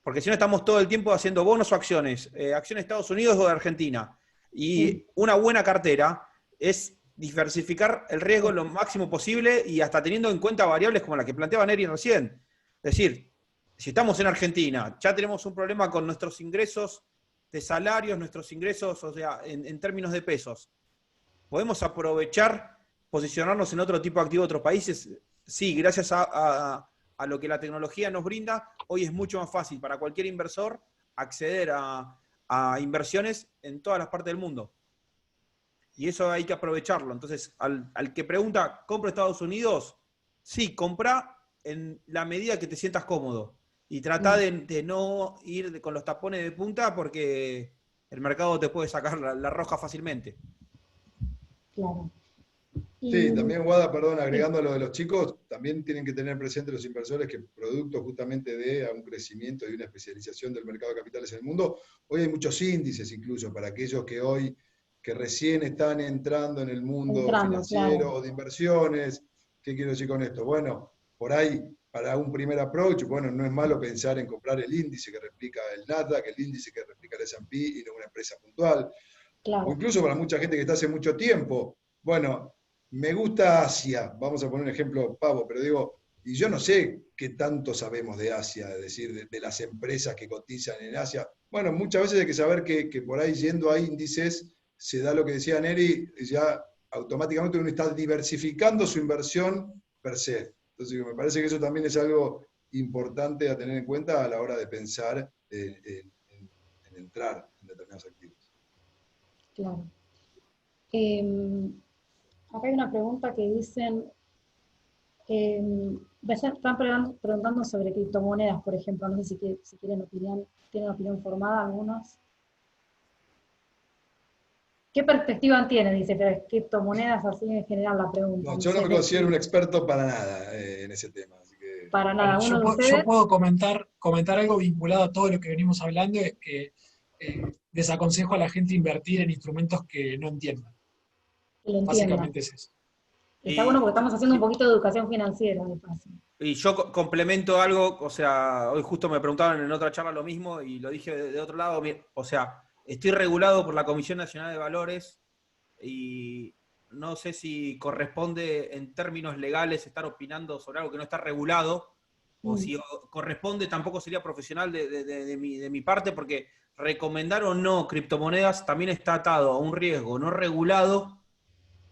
Porque si no estamos todo el tiempo haciendo bonos o acciones. Acciones de Estados Unidos o de Argentina. Y una buena cartera es diversificar el riesgo lo máximo posible y hasta teniendo en cuenta variables como la que planteaba Neri recién. Es decir, si estamos en Argentina, ya tenemos un problema con nuestros ingresos de salarios, nuestros ingresos, o sea, en términos de pesos. ¿Podemos aprovechar, posicionarnos en otro tipo de activo de otros países? Sí, gracias a lo que la tecnología nos brinda, hoy es mucho más fácil para cualquier inversor acceder a inversiones en todas las partes del mundo. Y eso hay que aprovecharlo. Entonces, al que pregunta, ¿compro Estados Unidos? Sí, compra en la medida que te sientas cómodo. Y trata de no ir con los tapones de punta porque el mercado te puede sacar la roja fácilmente. Claro. Sí, también Guada, perdón, agregando a lo de los chicos, también tienen que tener presente los inversores que producto justamente de un crecimiento y una especialización del mercado de capitales en el mundo, hoy hay muchos índices incluso para aquellos que recién están entrando en el mundo financiero, claro, o de inversiones. ¿Qué quiero decir con esto? Bueno, por ahí, para un primer approach, bueno, no es malo pensar en comprar el índice que replica el Nasdaq, el índice que replica el S&P y no una empresa puntual. Claro. O incluso para mucha gente que está hace mucho tiempo, bueno, me gusta Asia, vamos a poner un ejemplo pavo, pero digo, y yo no sé qué tanto sabemos de Asia, es decir, de las empresas que cotizan en Asia. Bueno, muchas veces hay que saber que por ahí yendo a índices se da lo que decía Neri, ya automáticamente uno está diversificando su inversión per se. Entonces me parece que eso también es algo importante a tener en cuenta a la hora de pensar en entrar en determinados activos. Claro. Acá hay una pregunta que dicen, están preguntando sobre criptomonedas, por ejemplo, no sé si tienen opinión formada algunos. ¿Qué perspectiva tienen? Dice, pero criptomonedas así en general la pregunta. No, yo no me considero un experto para nada en ese tema. Así que... Para nada. Yo puedo comentar algo vinculado a todo lo que venimos hablando, es que desaconsejo a la gente invertir en instrumentos que no entiendan. que lo entienda. Básicamente es eso. Está Y- bueno porque estamos haciendo un poquito de educación financiera, de paso. Y yo complemento algo, o sea, hoy justo me preguntaban en otra charla lo mismo y lo dije de otro lado, o sea, estoy regulado por la Comisión Nacional de Valores y no sé si corresponde en términos legales estar opinando sobre algo que no está regulado, o si corresponde, tampoco sería profesional de mi parte, porque recomendar o no criptomonedas también está atado a un riesgo no regulado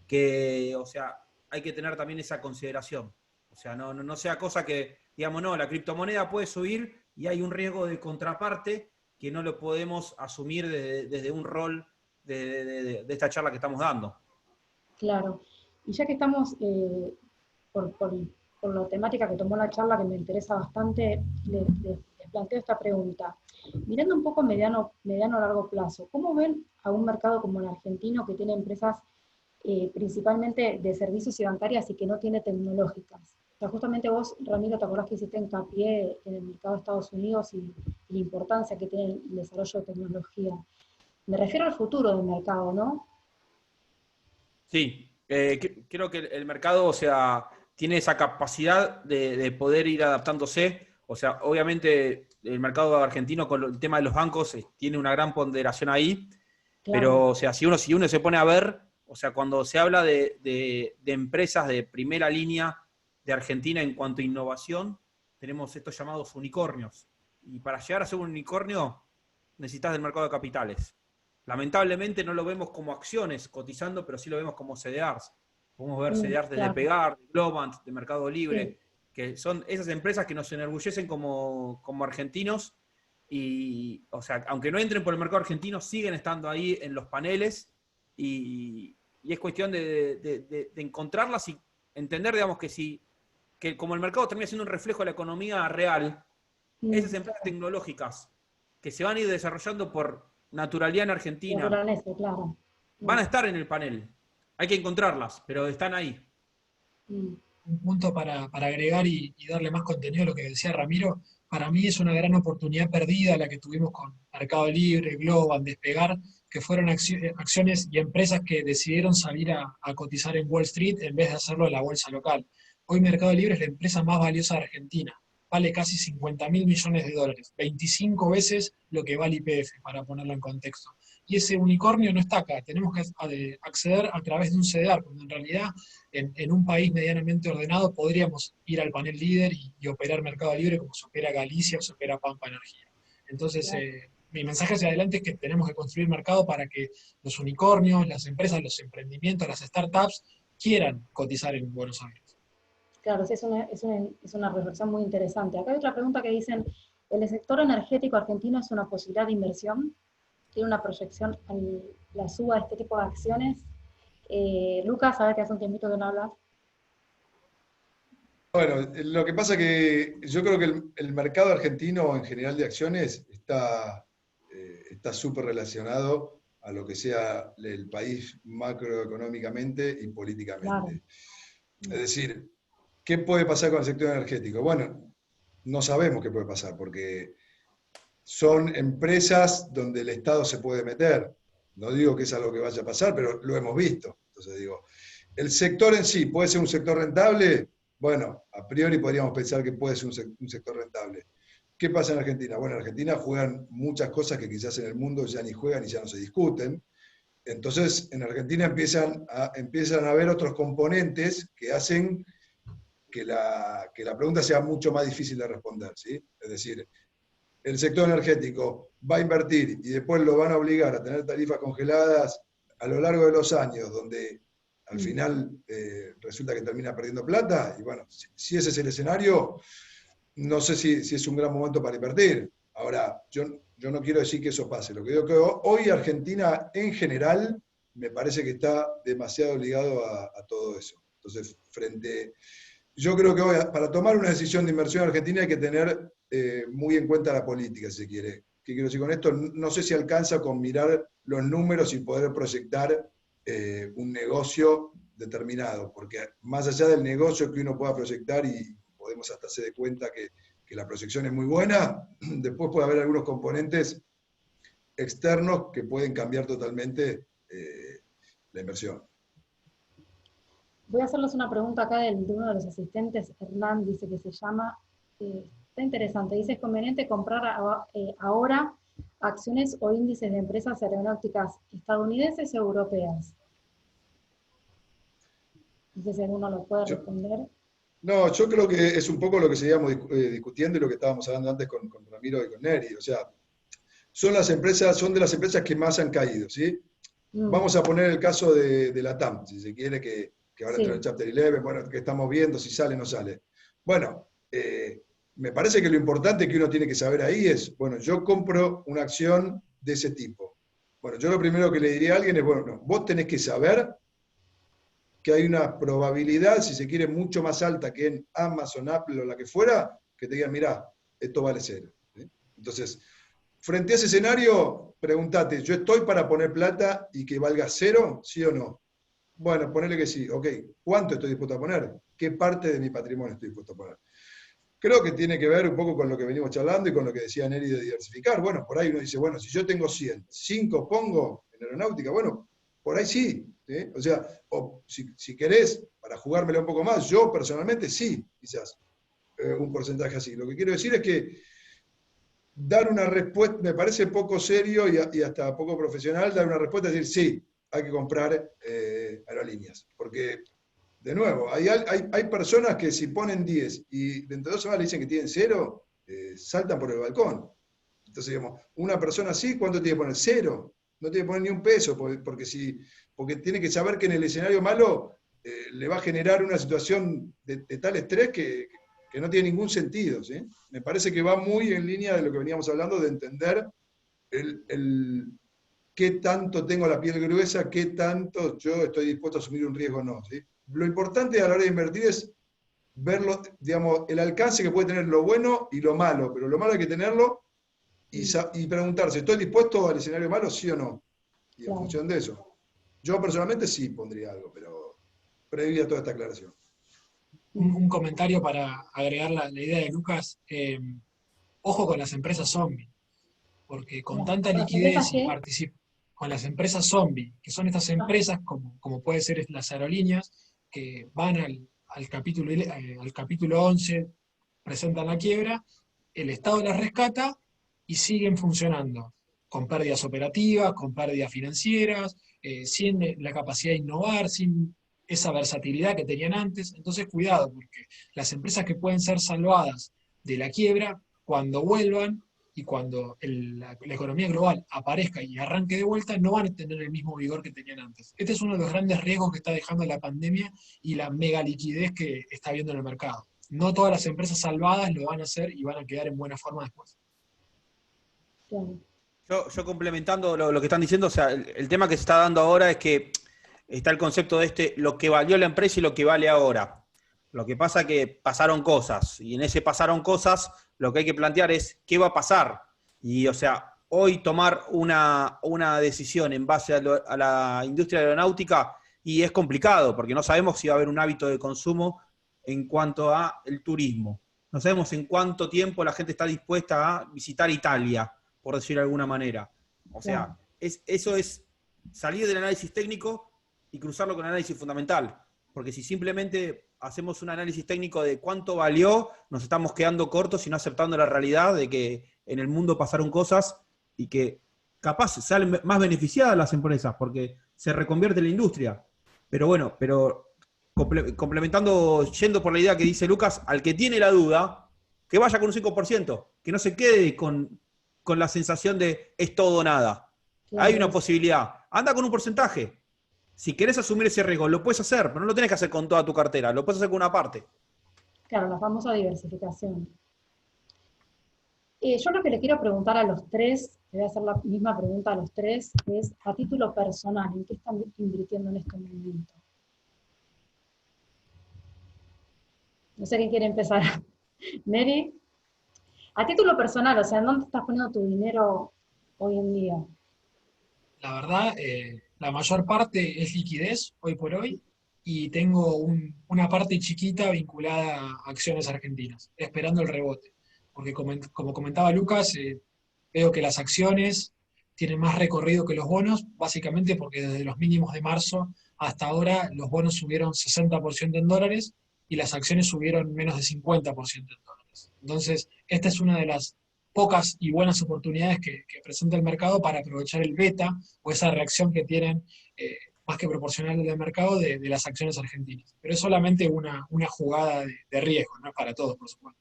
que, o sea, hay que tener también esa consideración. O sea, no sea cosa que, digamos, no, la criptomoneda puede subir y hay un riesgo de contraparte que no lo podemos asumir desde un rol de esta charla que estamos dando. Claro. Y ya que estamos por la temática que tomó la charla, que me interesa bastante, les planteo esta pregunta. Mirando un poco a mediano largo plazo, ¿cómo ven a un mercado como el argentino que tiene empresas principalmente de servicios y bancarias y que no tiene tecnológicas? O sea, justamente vos, Ramiro, te acordás que hiciste hincapié en el mercado de Estados Unidos y la importancia que tiene el desarrollo de tecnología. Me refiero al futuro del mercado, ¿no? Sí, creo que el mercado, o sea, tiene esa capacidad de poder ir adaptándose. O sea, obviamente el mercado argentino con el tema de los bancos tiene una gran ponderación ahí, Claro. pero, o sea, si uno se pone a ver, o sea, cuando se habla de empresas de primera línea de Argentina en cuanto a innovación, tenemos estos llamados unicornios. Y para llegar a ser un unicornio, necesitas del mercado de capitales. Lamentablemente no lo vemos como acciones cotizando, pero sí lo vemos como CDRs. Podemos ver CDRs desde Claro. Pegar, de Globant, de Mercado Libre, Sí. que son esas empresas que nos enorgullecen como argentinos y, o sea, aunque no entren por el mercado argentino, siguen estando ahí en los paneles y es cuestión de encontrarlas y entender, digamos, que como el mercado termina siendo un reflejo de la economía real, esas empresas tecnológicas que se van a ir desarrollando por naturalidad en Argentina Naturaleza, claro. van a estar en el panel. Hay que encontrarlas, pero están ahí. Un punto para agregar y darle más contenido a lo que decía Ramiro, para mí es una gran oportunidad perdida la que tuvimos con Mercado Libre, Globant, Despegar, que fueron acciones y empresas que decidieron salir a cotizar en Wall Street en vez de hacerlo en la bolsa local. Hoy Mercado Libre es la empresa más valiosa de Argentina, vale casi 50.000 millones de dólares, 25 veces lo que vale YPF, para ponerlo en contexto. Y ese unicornio no está acá, tenemos que acceder a través de un CDR, cuando en realidad en un país medianamente ordenado podríamos ir al panel líder y operar Mercado Libre como se opera Galicia o se opera Pampa Energía. Entonces, mi mensaje hacia adelante es que tenemos que construir mercado para que los unicornios, las empresas, los emprendimientos, las startups quieran cotizar en Buenos Aires. Claro, sí, es una reflexión muy interesante. Acá hay otra pregunta que dicen, ¿el sector energético argentino es una posibilidad de inversión? ¿Tiene una proyección a la suba de este tipo de acciones? Lucas, a ver que hace un tiempito que no hablas. Bueno, lo que pasa que yo creo que el mercado argentino en general de acciones está súper relacionado a lo que sea el país macroeconómicamente y políticamente. Claro. Es decir, ¿qué puede pasar con el sector energético? Bueno, no sabemos qué puede pasar porque son empresas donde el Estado se puede meter. No digo que es algo que vaya a pasar, pero lo hemos visto. Entonces digo, ¿el sector en sí puede ser un sector rentable? Bueno, a priori podríamos pensar que puede ser un sector rentable. ¿Qué pasa en Argentina? Bueno, en Argentina juegan muchas cosas que quizás en el mundo ya ni juegan y ya no se discuten. Entonces, en Argentina empiezan a haber otros componentes que hacen que la pregunta sea mucho más difícil de responder, ¿sí? Es decir, el sector energético va a invertir y después lo van a obligar a tener tarifas congeladas a lo largo de los años, donde al final resulta que termina perdiendo plata, y bueno, si ese es el escenario, no sé si es un gran momento para invertir. Ahora, yo no quiero decir que eso pase. Lo que digo que hoy Argentina en general me parece que está demasiado ligado a todo eso. Entonces, yo creo que hoy, para tomar una decisión de inversión en Argentina hay que tener muy en cuenta la política, si se quiere. ¿Qué quiero decir con esto? No sé si alcanza con mirar los números y poder proyectar un negocio determinado, porque más allá del negocio que uno pueda proyectar, y podemos hasta se dé cuenta que la proyección es muy buena, después puede haber algunos componentes externos que pueden cambiar totalmente la inversión. Voy a hacerles una pregunta acá de uno de los asistentes, Hernán, dice que se llama, está interesante, dice, ¿es conveniente comprar ahora acciones o índices de empresas aeronáuticas estadounidenses o europeas? No sé si alguno lo puede responder. No, yo creo que es un poco lo que seguíamos discutiendo y lo que estábamos hablando antes con Ramiro y con Neri. O sea, son de las empresas que más han caído, ¿sí? Vamos a poner el caso de la TAM, si se quiere, que ahora entra en el Chapter 11, bueno, que estamos viendo si sale o no sale. Bueno, me parece que lo importante que uno tiene que saber ahí es, bueno, yo compro una acción de ese tipo. Bueno, yo lo primero que le diría a alguien es, bueno, vos tenés que saber que hay una probabilidad, si se quiere, mucho más alta que en Amazon, Apple o la que fuera, que te digan, mirá, esto vale cero. ¿Sí? Entonces, frente a ese escenario, pregúntate, ¿yo estoy para poner plata y que valga cero, sí o no? Bueno, ponele que sí. Ok, ¿cuánto estoy dispuesto a poner? ¿Qué parte de mi patrimonio estoy dispuesto a poner? Creo que tiene que ver un poco con lo que venimos charlando y con lo que decía Neri de diversificar. Bueno, por ahí uno dice, bueno, si yo tengo 100, 5 pongo en aeronáutica, bueno, por ahí sí. ¿Sí? O sea, o si querés, para jugármela un poco más, yo personalmente sí, quizás, un porcentaje así. Lo que quiero decir es que dar una respuesta, me parece poco serio y hasta poco profesional, dar una respuesta y decir, sí, hay que comprar aerolíneas. Porque, de nuevo, hay personas que si ponen 10 y dentro de 2 semanas le dicen que tienen 0, saltan por el balcón. Entonces, digamos, una persona así, ¿cuánto tiene que poner? 0. No tiene que poner ni un peso, porque tiene que saber que en el escenario malo le va a generar una situación de tal estrés que no tiene ningún sentido. ¿Sí? Me parece que va muy en línea de lo que veníamos hablando, de entender qué tanto tengo la piel gruesa, qué tanto yo estoy dispuesto a asumir un riesgo o no. ¿Sí? Lo importante a la hora de invertir es verlo, digamos, el alcance que puede tener lo bueno y lo malo, pero lo malo hay que tenerlo y preguntarse, ¿estoy dispuesto al escenario malo, sí o no? Y en función de eso. Yo personalmente sí pondría algo, pero previa a toda esta aclaración. Un comentario para agregar la idea de Lucas. Ojo con las empresas zombie, porque con tanta liquidez y con las empresas zombie, que son estas empresas como puede ser las aerolíneas, que van al capítulo 11, presentan la quiebra, el Estado las rescata y siguen funcionando, con pérdidas operativas, con pérdidas financieras, sin la capacidad de innovar, sin esa versatilidad que tenían antes. Entonces, cuidado, porque las empresas que pueden ser salvadas de la quiebra, cuando vuelvan y cuando la economía global aparezca y arranque de vuelta, no van a tener el mismo vigor que tenían antes. Este es uno de los grandes riesgos que está dejando la pandemia y la mega liquidez que está viendo en el mercado. No todas las empresas salvadas lo van a hacer y van a quedar en buena forma después. Yo complementando lo que están diciendo, o sea, el tema que se está dando ahora es que está el concepto de lo que valió la empresa y lo que vale ahora. Lo que pasa es que pasaron cosas, y en ese pasaron cosas, lo que hay que plantear es qué va a pasar. Y, o sea, hoy tomar una decisión en base a la industria aeronáutica y es complicado, porque no sabemos si va a haber un hábito de consumo en cuanto a el turismo. No sabemos en cuánto tiempo la gente está dispuesta a visitar Italia, por decirlo de alguna manera. O sea, eso es salir del análisis técnico y cruzarlo con el análisis fundamental. Porque si simplemente hacemos un análisis técnico de cuánto valió, nos estamos quedando cortos y no aceptando la realidad de que en el mundo pasaron cosas y que capaz salen más beneficiadas las empresas porque se reconvierte la industria. Pero bueno, complementando, yendo por la idea que dice Lucas, al que tiene la duda, que vaya con un 5%, que no se quede con la sensación de es todo o nada. Claro. Hay una posibilidad. Anda con un porcentaje. Si querés asumir ese riesgo, lo puedes hacer, pero no lo tenés que hacer con toda tu cartera, lo puedes hacer con una parte. Claro, la famosa diversificación. Yo lo que le quiero preguntar a los tres, le voy a hacer la misma pregunta a los tres, es a título personal, ¿en qué están invirtiendo en este momento? No sé quién quiere empezar. Neri, a título personal, o sea, ¿dónde estás poniendo tu dinero hoy en día? La verdad, la mayor parte es liquidez, hoy por hoy, y tengo una parte chiquita vinculada a acciones argentinas, esperando el rebote. Porque como comentaba Lucas, veo que las acciones tienen más recorrido que los bonos, básicamente porque desde los mínimos de marzo hasta ahora los bonos subieron 60% en dólares y las acciones subieron menos de 50% en dólares. Entonces, esta es una de las pocas y buenas oportunidades que presenta el mercado para aprovechar el beta o esa reacción que tienen más que proporcional del mercado de las acciones argentinas. Pero es solamente una jugada de riesgo, no es para todos, por supuesto.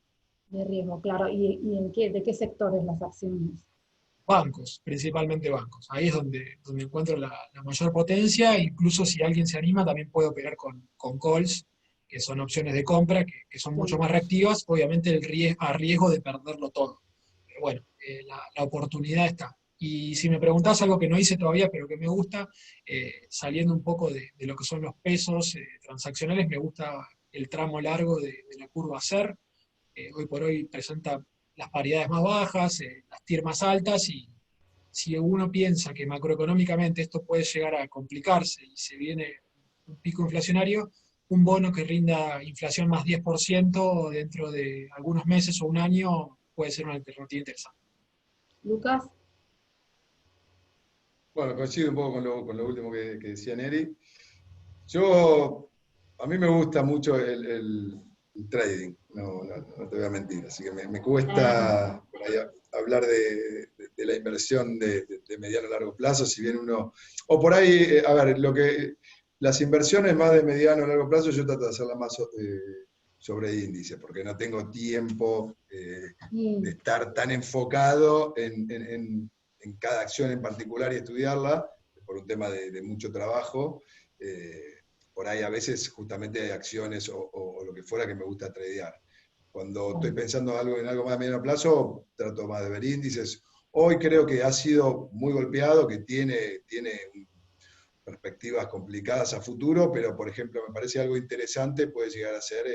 De riesgo, claro. ¿Y de qué sectores las acciones? Bancos, principalmente bancos. Ahí es donde encuentro la mayor potencia. Incluso si alguien se anima, también puede operar con calls, que son opciones de compra, que son mucho más reactivas, obviamente a riesgo de perderlo todo. Pero bueno, la oportunidad está. Y si me preguntás algo que no hice todavía, pero que me gusta, saliendo un poco de lo que son los pesos transaccionales, me gusta el tramo largo de la curva SER. Hoy por hoy presenta las paridades más bajas, las TIR más altas, y si uno piensa que macroeconómicamente esto puede llegar a complicarse y se viene un pico inflacionario, un bono que rinda inflación más 10% dentro de algunos meses o un año puede ser una alternativa interesante. Lucas. Bueno, coincido un poco con lo último que decía Neri. A mí me gusta mucho el trading, no te voy a mentir, así que me cuesta por ahí hablar de la inversión de mediano a largo plazo, si bien uno, o por ahí, a ver, las inversiones más de mediano a largo plazo yo trato de hacerlas más sobre índice, porque no tengo tiempo de estar tan enfocado en cada acción en particular y estudiarla, por un tema de mucho trabajo. Por ahí a veces justamente hay acciones o lo que fuera que me gusta tradear. Cuando estoy pensando en algo más a mediano plazo, trato más de ver índices. Hoy creo que ha sido muy golpeado, que tiene perspectivas complicadas a futuro, pero por ejemplo me parece algo interesante, puede llegar a ser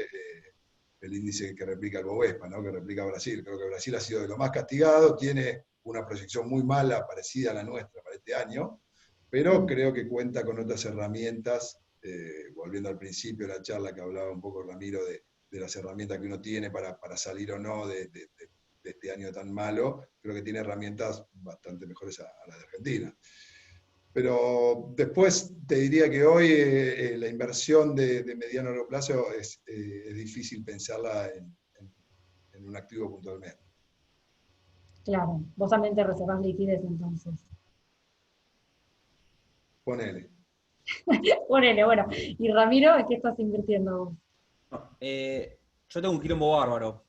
el índice que replica el Bovespa, ¿no? Que replica Brasil. Creo que Brasil ha sido de lo más castigado, tiene una proyección muy mala, parecida a la nuestra para este año, pero creo que cuenta con otras herramientas, volviendo al principio de la charla que hablaba un poco Ramiro de las herramientas que uno tiene para salir o no de este año tan malo, creo que tiene herramientas bastante mejores a las de Argentina. Pero después te diría que hoy la inversión de mediano a largo plazo es difícil pensarla en un activo puntualmente. Claro, vos también te reservás liquidez entonces. Ponele. Ponele, bueno. Y Ramiro, ¿en qué estás invirtiendo vos? No, yo tengo un quilombo bárbaro.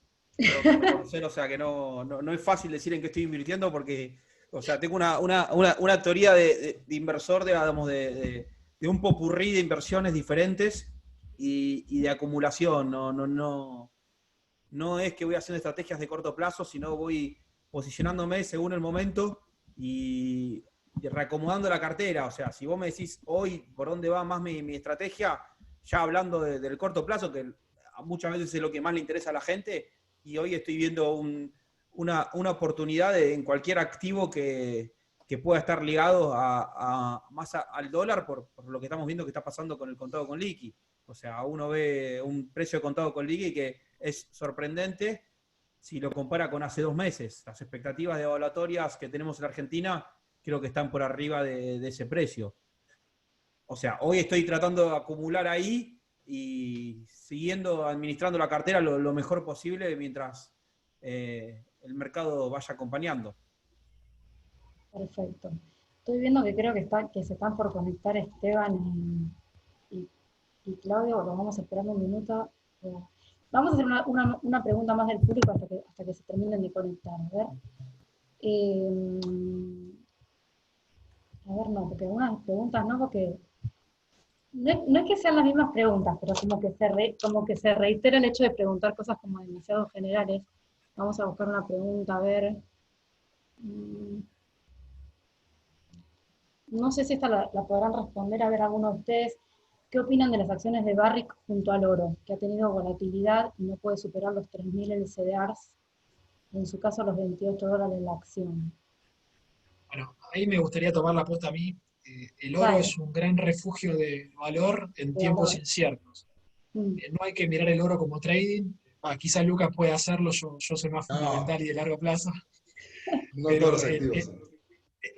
O sea que no es fácil decir en qué estoy invirtiendo porque, o sea, tengo una teoría de inversor, digamos, de un popurrí de inversiones diferentes y de acumulación. No es que voy haciendo estrategias de corto plazo, sino voy posicionándome según el momento y reacomodando la cartera. O sea, si vos me decís hoy por dónde va más mi estrategia, ya hablando del corto plazo, que muchas veces es lo que más le interesa a la gente, y hoy estoy viendo una oportunidad en cualquier activo que pueda estar ligado más al dólar por lo que estamos viendo que está pasando con el contado con liqui. O sea, uno ve un precio de contado con liqui que es sorprendente si lo compara con hace 2 meses. Las expectativas de evaluatorias que tenemos en Argentina creo que están por arriba de ese precio. O sea, hoy estoy tratando de acumular ahí y siguiendo administrando la cartera lo mejor posible mientras el mercado vaya acompañando. Perfecto. Estoy viendo que creo que se están por conectar Esteban y Claudio. Bueno, vamos a esperar un minuto. Vamos a hacer una pregunta más del público hasta que se terminen de conectar. A ver, no, porque algunas preguntas no, porque no es que sean las mismas preguntas, pero como que se reitera el hecho de preguntar cosas como demasiado generales. Vamos a buscar una pregunta, a ver. No sé si esta la podrán responder, a ver, algunos de ustedes. ¿Qué opinan de las acciones de Barrick junto al oro, que ha tenido volatilidad y no puede superar los 3.000 LCDRs, en su caso los $28 la acción? Bueno, ahí me gustaría tomar la apuesta a mí. El oro es un gran refugio de valor en tiempos inciertos. No hay que mirar el oro como trading. Quizá Lucas puede hacerlo, yo soy más fundamental y de largo plazo. No pero todos los activos.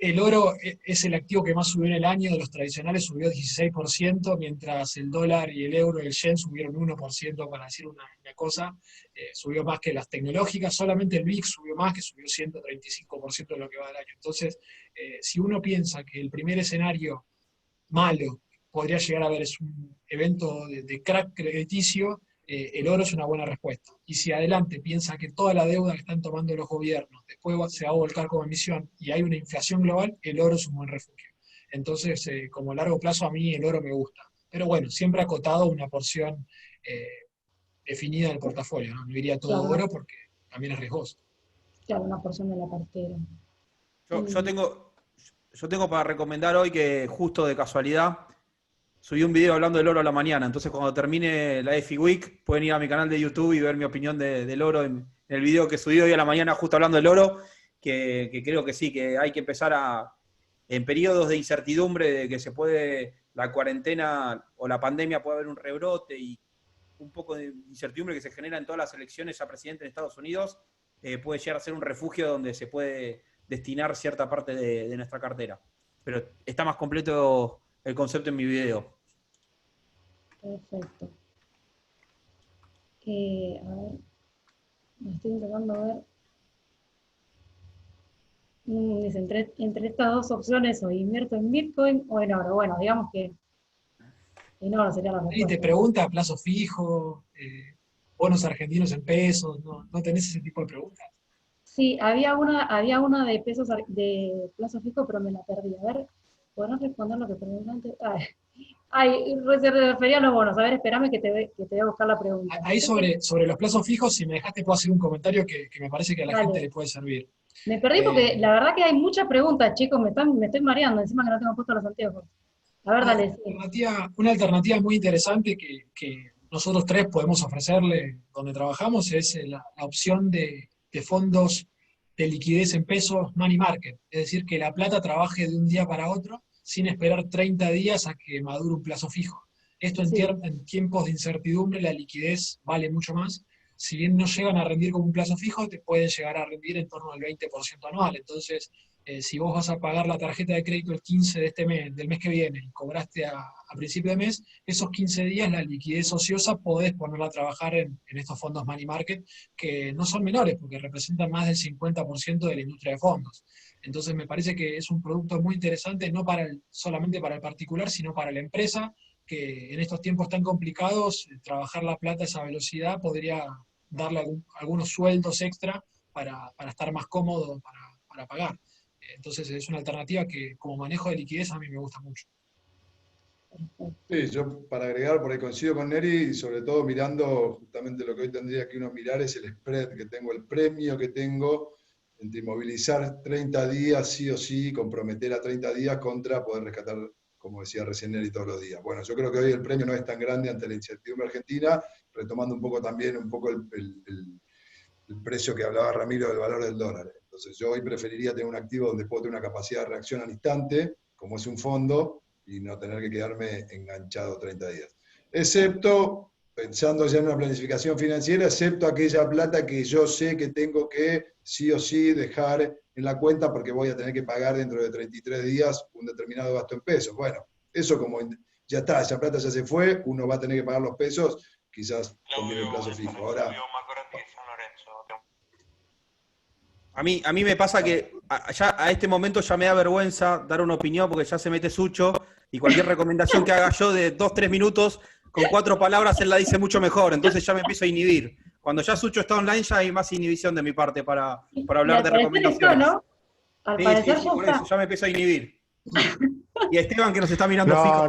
el oro es el activo que más subió en el año, de los tradicionales subió 16%, mientras el dólar y el euro y el yen subieron 1%, para decir una cosa, subió más que las tecnológicas, solamente el VIX subió más, que subió 135% de lo que va del año. Entonces, si uno piensa que el primer escenario malo podría llegar a ver es un evento de crack crediticio, el oro es una buena respuesta. Y si adelante piensa que toda la deuda que están tomando los gobiernos después se va a volcar como emisión y hay una inflación global, el oro es un buen refugio. Entonces, como a largo plazo, a mí el oro me gusta. Pero bueno, siempre acotado a una porción definida del portafolio, ¿no? No iría todo oro porque también es riesgoso. Claro, una porción de la cartera. Yo tengo para recomendar hoy que justo de casualidad subí un video hablando del oro a la mañana, entonces cuando termine la EFI Week pueden ir a mi canal de YouTube y ver mi opinión del oro en el video que subí hoy a la mañana justo hablando del oro, que creo que sí, que hay que empezar en periodos de incertidumbre de que la cuarentena o la pandemia puede haber un rebrote y un poco de incertidumbre que se genera en todas las elecciones a presidente en Estados Unidos, puede llegar a ser un refugio donde se puede destinar cierta parte de nuestra cartera. Pero está más completo el concepto en mi video. Perfecto. A ver, me estoy intentando ver. Dice, entre estas dos opciones, o invierto en Bitcoin o en oro. Bueno, digamos que en oro sería la respuesta. Y te pregunta plazo fijo, bonos argentinos en pesos, ¿no tenés ese tipo de preguntas? Sí, había una de pesos de plazo fijo, pero me la perdí. A ver, ¿podrás responder lo que pregunté antes? Se refería a los bonos. A ver, espérame que te voy a buscar la pregunta. Ahí sobre los plazos fijos, si me dejaste, puedo hacer un comentario que me parece que a la gente le puede servir. Me perdí porque la verdad que hay muchas preguntas, chicos, me estoy mareando, encima que no tengo puesto los anteojos. A ver, dale. Una alternativa muy interesante que nosotros tres podemos ofrecerle donde trabajamos es la opción de fondos de liquidez en pesos money market, es decir, que la plata trabaje de un día para otro sin esperar 30 días a que madure un plazo fijo. Esto en tiempos de incertidumbre la liquidez vale mucho más. Si bien no llegan a rendir con un plazo fijo, te pueden llegar a rendir en torno al 20% anual. Entonces, si vos vas a pagar la tarjeta de crédito el 15 de este mes, del mes que viene, y cobraste a principio de mes, esos 15 días la liquidez ociosa podés ponerla a trabajar en estos fondos money market, que no son menores, porque representan más del 50% de la industria de fondos. Entonces me parece que es un producto muy interesante, no solamente para el particular, sino para la empresa, que en estos tiempos tan complicados, trabajar la plata a esa velocidad podría darle algunos sueldos extra para estar más cómodo para pagar. Entonces es una alternativa que como manejo de liquidez a mí me gusta mucho. Sí, yo para agregar, por ahí coincido con Neri, y sobre todo mirando justamente lo que hoy tendría que uno mirar es el spread que tengo, el premio que tengo entre inmovilizar 30 días sí o sí, comprometer a 30 días contra poder rescatar, como decía recién Neri, todos los días. Bueno, yo creo que hoy el premio no es tan grande ante la incertidumbre argentina, retomando un poco también el precio que hablaba Ramiro del valor del dólar. Entonces yo hoy preferiría tener un activo donde puedo tener una capacidad de reacción al instante, como es un fondo, y no tener que quedarme enganchado 30 días. Excepto, pensando ya en una planificación financiera, excepto aquella plata que yo sé que tengo que sí o sí dejar en la cuenta porque voy a tener que pagar dentro de 33 días un determinado gasto en pesos. Bueno, eso como ya está, esa plata ya se fue, uno va a tener que pagar los pesos, quizás conviene el plazo fijo. Ahora, a mí me pasa que ya a este momento ya me da vergüenza dar una opinión porque ya se mete Sucho y cualquier recomendación que haga yo de 2-3 minutos, con 4 palabras él la dice mucho mejor, entonces ya me empiezo a inhibir. Cuando ya Sucho está online ya hay más inhibición de mi parte para hablar de recomendaciones. ¿No? Al parecer sí, por eso ya me empiezo a inhibir. Y a Esteban que nos está mirando fijo.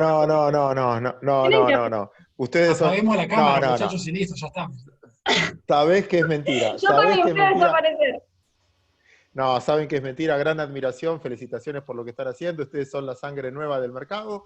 No. Ustedes son... Apagamos la cámara, muchachos, y listo, ya estamos. Sabés que es mentira. Yo también voy a desaparecer. No, saben que es mentira, gran admiración, felicitaciones por lo que están haciendo, ustedes son la sangre nueva del mercado,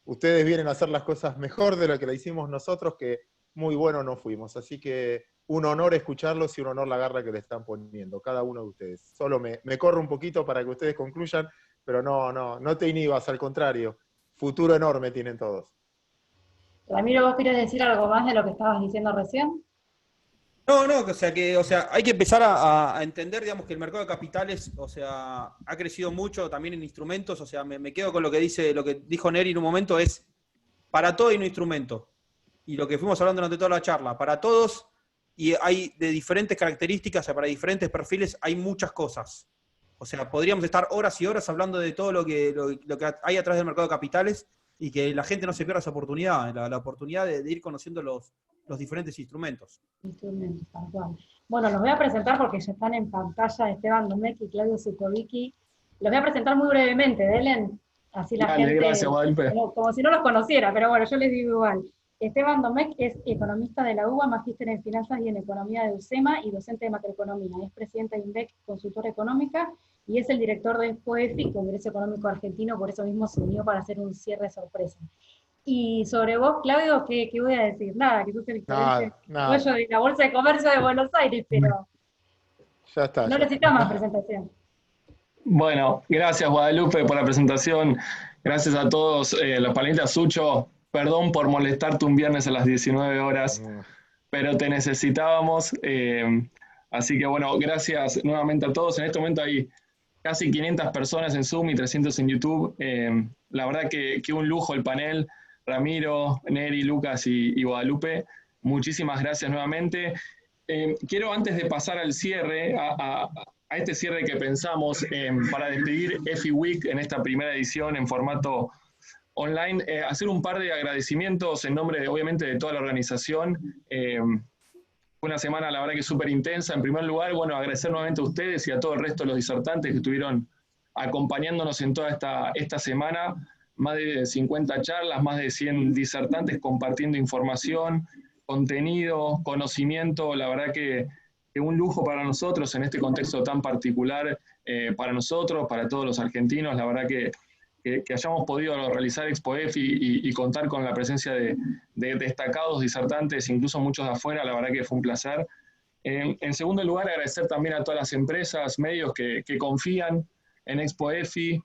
ustedes vienen a hacer las cosas mejor de lo que la hicimos nosotros, que muy bueno no fuimos, así que un honor escucharlos y un honor la garra que le están poniendo, cada uno de ustedes. Solo me corro un poquito para que ustedes concluyan, pero no te inhibas, al contrario, futuro enorme tienen todos. Ramiro, ¿vos querés decir algo más de lo que estabas diciendo recién? No, o sea, hay que empezar a entender, digamos, que el mercado de capitales, o sea, ha crecido mucho también en instrumentos, o sea, me quedo con lo que dijo Neri en un momento, es para todo hay un instrumento. Y lo que fuimos hablando durante toda la charla, para todos, y hay de diferentes características, o sea, para diferentes perfiles, hay muchas cosas. O sea, podríamos estar horas y horas hablando de todo lo que hay atrás del mercado de capitales y que la gente no se pierda esa oportunidad, la oportunidad de ir conociendo los diferentes instrumentos. Instrumentos, tal cual. Bueno, los voy a presentar porque ya están en pantalla Esteban Domecq y Claudio Zukovicki. Los voy a presentar muy brevemente, Delen, así la Dale, gente, gracias, Guadalupe. como si no los conociera, pero bueno, yo les digo igual. Esteban Domecq es economista de la UBA, magíster en finanzas y en economía de UCEMA y docente de macroeconomía. Es presidente de INDEC, consultora económica, y es el director de EXPOEFI, Congreso Económico Argentino, por eso mismo se unió para hacer un cierre sorpresa. Y sobre vos, Claudio, ¿qué voy a decir? Nada, que sos el gerente de la Bolsa de Comercio de Buenos Aires, pero ya está, no necesitas más presentación. Bueno, gracias Guadalupe por la presentación. Gracias a todos los panelistas. Sucho, perdón por molestarte un viernes a las 19 horas, pero te necesitábamos. Así que bueno, gracias nuevamente a todos. En este momento hay casi 500 personas en Zoom y 300 en YouTube. La verdad que un lujo el panel. Ramiro, Neri, Lucas y Guadalupe, muchísimas gracias nuevamente. Quiero, antes de pasar al cierre, a este cierre que pensamos para despedir EFI Week en esta primera edición en formato online, hacer un par de agradecimientos en nombre, obviamente, de toda la organización. Fue una semana, la verdad, que súper intensa. En primer lugar, bueno, agradecer nuevamente a ustedes y a todo el resto de los disertantes que estuvieron acompañándonos en toda esta semana. Más de 50 charlas, más de 100 disertantes compartiendo información, contenido, conocimiento. La verdad que un lujo para nosotros en este contexto tan particular, para nosotros, para todos los argentinos. La verdad que hayamos podido realizar EXPOEFI y contar con la presencia de destacados disertantes, incluso muchos de afuera, la verdad que fue un placer. En segundo lugar, agradecer también a todas las empresas, medios que confían en EXPOEFI.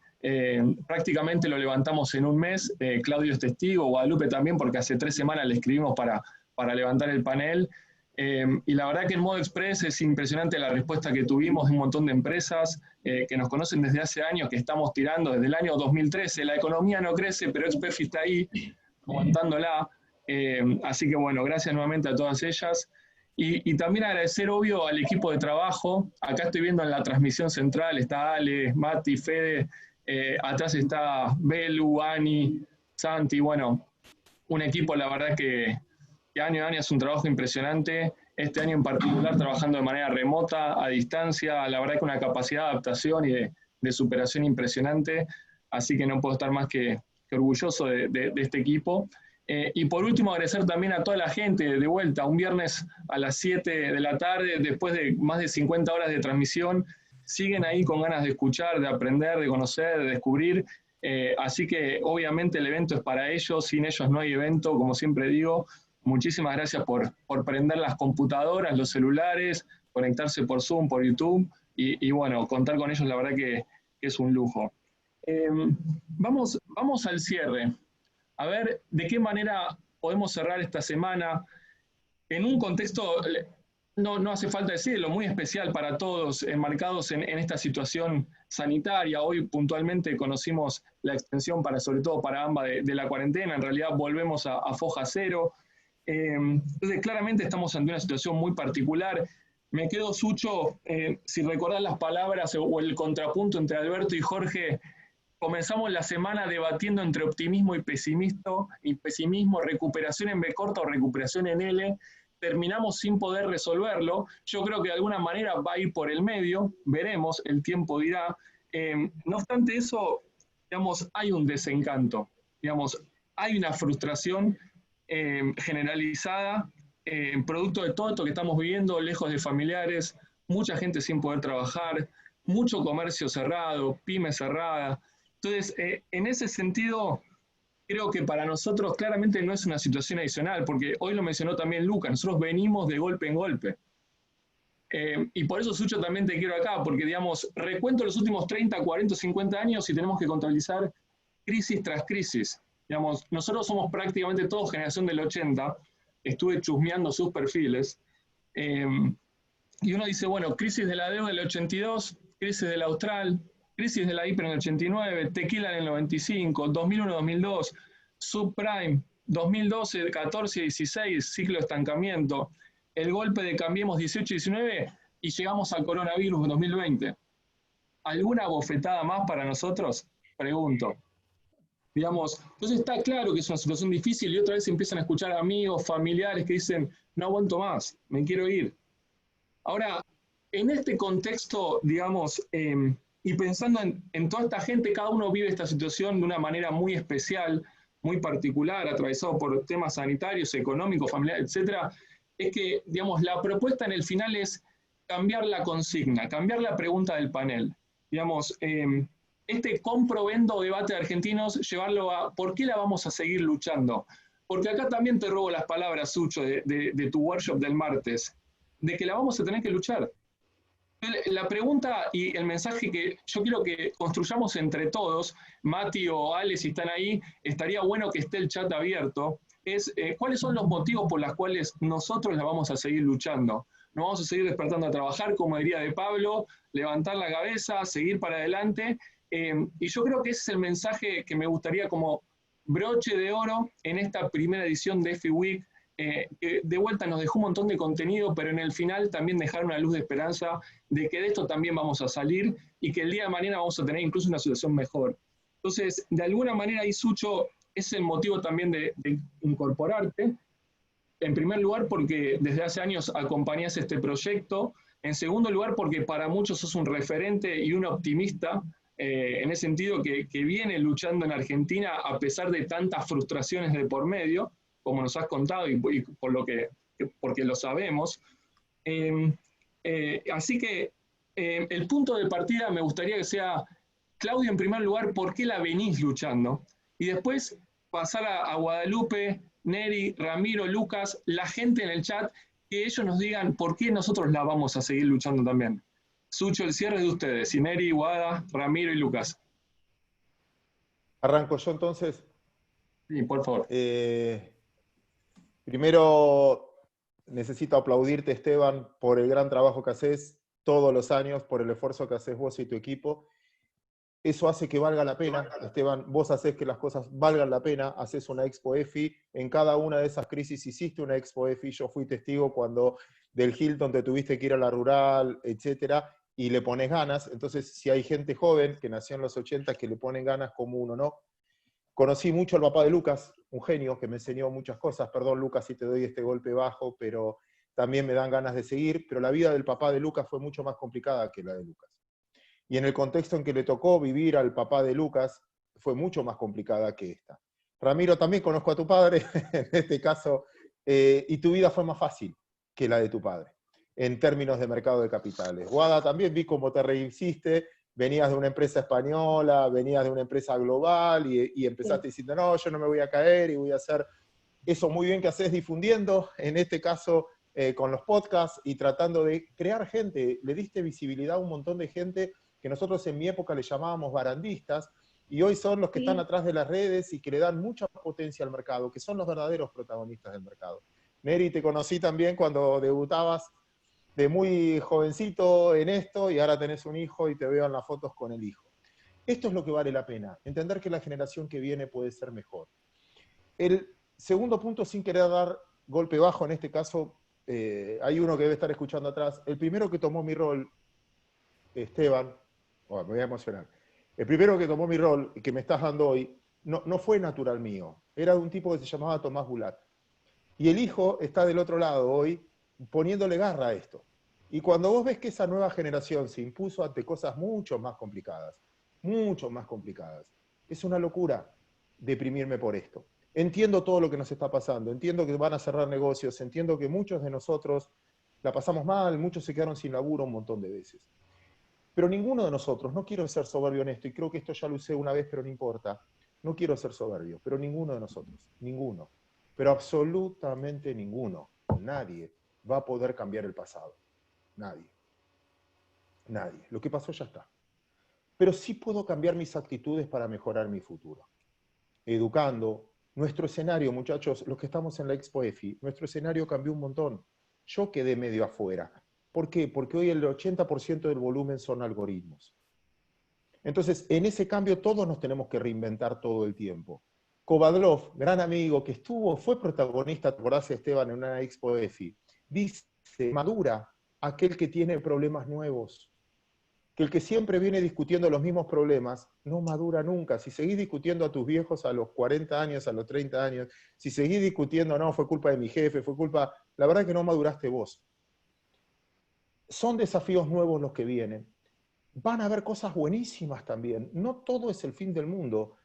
Prácticamente lo levantamos en un mes. Claudio es testigo, Guadalupe también, porque hace 3 semanas le escribimos para levantar el panel. Y la verdad que en modo express es impresionante la respuesta que tuvimos de un montón de empresas que nos conocen desde hace años, que estamos tirando desde el año 2013. La economía no crece, pero EXPOEFI está ahí, aguantándola. Así que bueno, gracias nuevamente a todas ellas. Y también agradecer, obvio, al equipo de trabajo. Acá estoy viendo en la transmisión central, está Ale, Mati, Fede, atrás está Belu, Ani, Santi. Bueno, un equipo, la verdad que año a año es un trabajo impresionante. Este año en particular trabajando de manera remota, a distancia, la verdad que una capacidad de adaptación y de superación impresionante. Así que no puedo estar más que orgulloso de este equipo. Y por último, agradecer también a toda la gente de vuelta, un viernes a las 7 de la tarde, después de más de 50 horas de transmisión, siguen ahí con ganas de escuchar, de aprender, de conocer, de descubrir. Así que obviamente el evento es para ellos, sin ellos no hay evento, como siempre digo. Muchísimas gracias por prender las computadoras, los celulares, conectarse por Zoom, por YouTube, y bueno, contar con ellos la verdad que es un lujo. Vamos al cierre. A ver de qué manera podemos cerrar esta semana en un contexto, no hace falta decirlo, muy especial para todos, enmarcados en esta situación sanitaria. Hoy puntualmente conocimos la extensión sobre todo para AMBA de la cuarentena. En realidad volvemos a foja cero. Entonces claramente estamos ante una situación muy particular. Me quedo, Sucho, si recordás las palabras o el contrapunto entre Alberto y Jorge. Comenzamos la semana debatiendo entre optimismo y pesimismo, recuperación en B corta o recuperación en L. Terminamos sin poder resolverlo. Yo creo que de alguna manera va a ir por el medio, veremos, el tiempo dirá. No obstante eso, digamos, hay un desencanto, digamos, hay una frustración generalizada, producto de todo esto que estamos viviendo, lejos de familiares, mucha gente sin poder trabajar, mucho comercio cerrado, pymes cerrada. Entonces, en ese sentido, creo que para nosotros claramente no es una situación adicional, porque hoy lo mencionó también Lucas, nosotros venimos de golpe en golpe. Y por eso, Sucho, también te quiero acá, porque, digamos, recuento los últimos 30, 40, 50 años y tenemos que contabilizar crisis tras crisis. Digamos, nosotros somos prácticamente todos generación del 80, estuve chusmeando sus perfiles, Y uno dice, bueno, crisis de la deuda del 82, crisis del Austral, crisis de la hiper en el 89, tequila en el 95, 2001-2002, subprime, 2012, 14, 16, ciclo de estancamiento, el golpe de Cambiemos 18-19 y llegamos al coronavirus en 2020. ¿Alguna bofetada más para nosotros? Pregunto. Digamos, entonces está claro que es una situación difícil y otra vez empiezan a escuchar amigos, familiares que dicen, no aguanto más, me quiero ir. Ahora, en este contexto, digamos, y pensando en toda esta gente, cada uno vive esta situación de una manera muy especial, muy particular, atravesado por temas sanitarios, económicos, familiares, etcétera, es que, digamos, la propuesta en el final es cambiar la consigna, cambiar la pregunta del panel. Digamos, este compro-vendo debate de argentinos, llevarlo a ¿por qué la vamos a seguir luchando? Porque acá también te robo las palabras, Sucho, de tu workshop del martes, de que la vamos a tener que luchar. La pregunta y el mensaje que yo quiero que construyamos entre todos, Mati o Ale, si están ahí, estaría bueno que esté el chat abierto, es cuáles son los motivos por los cuales nosotros la vamos a seguir luchando. Nos vamos a seguir despertando a trabajar, como diría de Pablo, levantar la cabeza, seguir para adelante. Y yo creo que ese es el mensaje que me gustaría como broche de oro en esta primera edición de FI Week, que de vuelta nos dejó un montón de contenido, pero en el final también dejar una luz de esperanza de que de esto también vamos a salir y que el día de mañana vamos a tener incluso una situación mejor. Entonces, de alguna manera ahí, Sucho, es el motivo también de incorporarte. En primer lugar, porque desde hace años acompañás este proyecto. En segundo lugar, porque para muchos sos un referente y un optimista, en ese sentido que viene luchando en Argentina a pesar de tantas frustraciones de por medio, como nos has contado y porque lo sabemos. Así que el punto de partida me gustaría que sea, Claudio, en primer lugar, ¿por qué la venís luchando? Y después pasar a Guadalupe, Neri, Ramiro, Lucas, la gente en el chat, que ellos nos digan por qué nosotros la vamos a seguir luchando también. Sucho, el cierre es de ustedes, y Neri, Guada, Ramiro y Lucas. Arranco yo entonces. Sí, por favor. Primero, necesito aplaudirte, Esteban, por el gran trabajo que haces todos los años, por el esfuerzo que haces vos y tu equipo. Eso hace que valga la pena, Esteban, vos haces que las cosas valgan la pena, haces una Expo EFI, en cada una de esas crisis hiciste una Expo EFI, yo fui testigo cuando del Hilton te tuviste que ir a la rural, etcétera, y le pones ganas. Entonces, si hay gente joven que nació en los 80 que le ponen ganas como uno, ¿no? Conocí mucho al papá de Lucas, un genio que me enseñó muchas cosas. Perdón, Lucas, si te doy este golpe bajo, pero también me dan ganas de seguir. Pero la vida del papá de Lucas fue mucho más complicada que la de Lucas. Y en el contexto en que le tocó vivir al papá de Lucas, fue mucho más complicada que esta. Ramiro, también conozco a tu padre, en este caso, y tu vida fue más fácil que la de tu padre, en términos de mercado de capitales. Guada, también vi cómo te rehiciste, venías de una empresa española, venías de una empresa global, y empezaste diciendo, no, yo no me voy a caer y voy a hacer eso muy bien que haces difundiendo, en este caso con los podcasts, y tratando de crear gente. Le diste visibilidad a un montón de gente que nosotros en mi época le llamábamos barandistas, y hoy son los que están atrás de las redes y que le dan mucha potencia al mercado, que son los verdaderos protagonistas del mercado. Neri, te conocí también cuando debutabas de muy jovencito en esto, y ahora tenés un hijo y te veo en las fotos con el hijo. Esto es lo que vale la pena, entender que la generación que viene puede ser mejor. El segundo punto, sin querer dar golpe bajo, en este caso, hay uno que debe estar escuchando atrás. El primero que tomó mi rol, Esteban, me voy a emocionar. El primero que tomó mi rol, y que me estás dando hoy, no fue natural mío. Era de un tipo que se llamaba Tomás Bulat. Y el hijo está del otro lado hoy, poniéndole garra a esto. Y cuando vos ves que esa nueva generación se impuso ante cosas mucho más complicadas, es una locura deprimirme por esto. Entiendo todo lo que nos está pasando, entiendo que van a cerrar negocios, entiendo que muchos de nosotros la pasamos mal, muchos se quedaron sin laburo un montón de veces. Pero ninguno de nosotros, no quiero ser soberbio en esto, y creo que esto ya lo usé una vez, pero no importa, no quiero ser soberbio, pero ninguno de nosotros, ninguno, pero absolutamente ninguno, nadie va a poder cambiar el pasado. Nadie. Nadie. Lo que pasó ya está. Pero sí puedo cambiar mis actitudes para mejorar mi futuro. Educando. Nuestro escenario, muchachos, los que estamos en la Expo EFI, nuestro escenario cambió un montón. yo quedé medio afuera. ¿Por qué? Porque hoy el 80% del volumen son algoritmos. Entonces, en ese cambio todos nos tenemos que reinventar todo el tiempo. Kovadlov, gran amigo que fue protagonista, ¿te acordás, Esteban, en una expo EFI? Dice, madura aquel que tiene problemas nuevos. Que el que siempre viene discutiendo los mismos problemas no madura nunca. Si seguís discutiendo a tus viejos a los 40 años, a los 30 años, si seguís discutiendo, no, fue culpa de mi jefe, fue culpa, la verdad es que no maduraste vos. Son desafíos nuevos los que vienen. Van a haber cosas buenísimas también. No todo es el fin del mundo.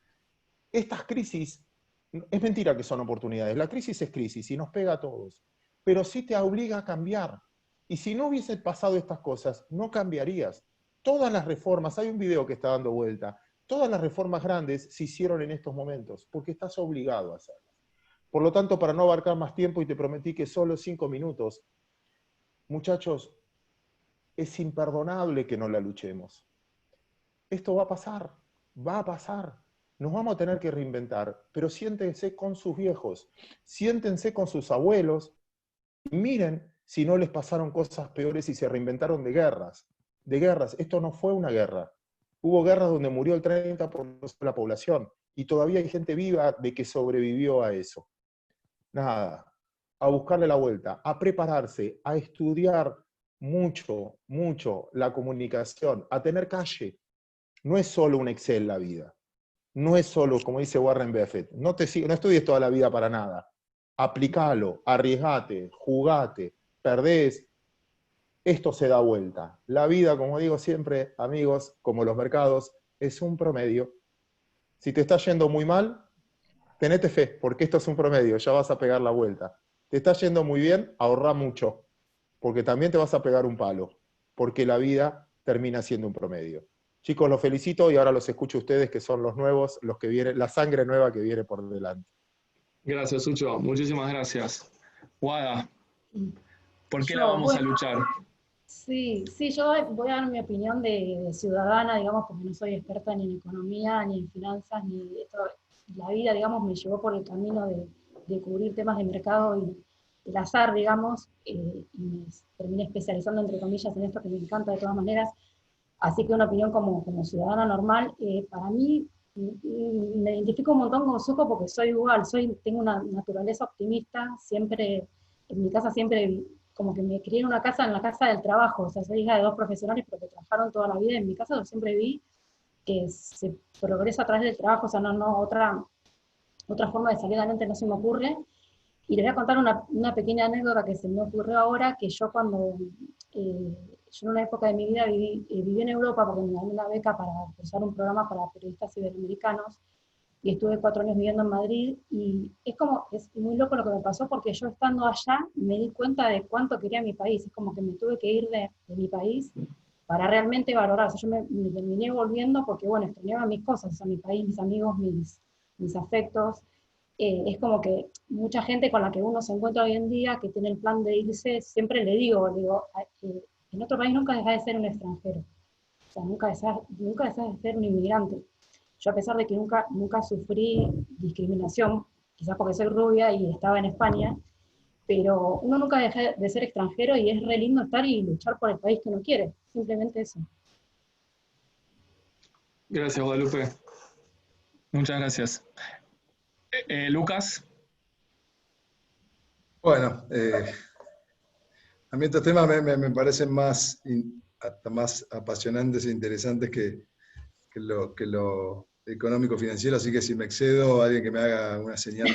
Estas crisis, es mentira que son oportunidades. La crisis es crisis y nos pega a todos. Pero sí te obliga a cambiar. Y si no hubiese pasado estas cosas, no cambiarías. Todas las reformas, hay un video que está dando vuelta, todas las reformas grandes se hicieron en estos momentos, porque estás obligado a hacerlas. Por lo tanto, para no abarcar más tiempo, y te prometí que solo 5 minutos, muchachos, es imperdonable que no la luchemos. Esto va a pasar, va a pasar. Nos vamos a tener que reinventar, pero siéntense con sus viejos, siéntense con sus abuelos, y miren si no les pasaron cosas peores y se reinventaron de guerras. De guerras. Esto no fue una guerra. Hubo guerras donde murió el 30% de la población, y todavía hay gente viva de que sobrevivió a eso. Nada, a buscarle la vuelta, a prepararse, a estudiar mucho, mucho la comunicación, a tener calle. No es solo un Excel la vida. No es solo, como dice Warren Buffett, no estudies toda la vida para nada. Aplicalo, arriesgate, jugate, perdés. Esto se da vuelta. La vida, como digo siempre, amigos, como los mercados, es un promedio. Si te está yendo muy mal, tenete fe, porque esto es un promedio, ya vas a pegar la vuelta. Te está yendo muy bien, ahorrá mucho, porque también te vas a pegar un palo, porque la vida termina siendo un promedio. Chicos, los felicito y ahora los escucho a ustedes, que son los nuevos, los que vienen, la sangre nueva que viene por delante. Gracias, Sucho. Muchísimas gracias. Wada, ¿por qué la Yo, vamos a bueno, luchar? Sí, yo voy a dar mi opinión de ciudadana, digamos, porque no soy experta ni en economía, ni en finanzas, ni de esto. La vida, digamos, me llevó por el camino de cubrir temas de mercado y el azar, digamos, y me terminé especializando, entre comillas, en esto que me encanta de todas maneras. Así que una opinión como ciudadana normal, para mí, me identifico un montón con Suco porque soy igual, tengo una naturaleza optimista, siempre, en mi casa siempre, como que me crié en una casa, en la casa del trabajo, o sea, soy hija de 2 profesionales, pero que trabajaron toda la vida. En mi casa yo siempre vi que se progresa a través del trabajo, o sea, otra forma de salir adelante no se me ocurre. Y les voy a contar una pequeña anécdota que se me ocurrió ahora, que yo yo en una época de mi vida viví en Europa porque me gané una beca para cursar un programa para periodistas iberoamericanos, y estuve 4 años viviendo en Madrid, y es muy loco lo que me pasó, porque yo estando allá me di cuenta de cuánto quería mi país. Es como que me tuve que ir de mi país para realmente valorar. O sea, yo me terminé volviendo porque, bueno, extrañaba mis cosas, o sea, mi país, mis amigos, mis afectos. Es como que mucha gente con la que uno se encuentra hoy en día, que tiene el plan de irse, siempre le digo, en otro país nunca dejas de ser un extranjero. O sea, nunca dejas de ser un inmigrante. Yo, a pesar de que nunca sufrí discriminación, quizás porque soy rubia y estaba en España, pero uno nunca deja de ser extranjero, y es re lindo estar y luchar por el país que uno quiere. Simplemente eso. Gracias, Guadalupe. Muchas gracias. Lucas. Bueno, a mí estos temas me parecen hasta más apasionantes e interesantes que lo económico-financiero, así que si me excedo, alguien que me haga una señal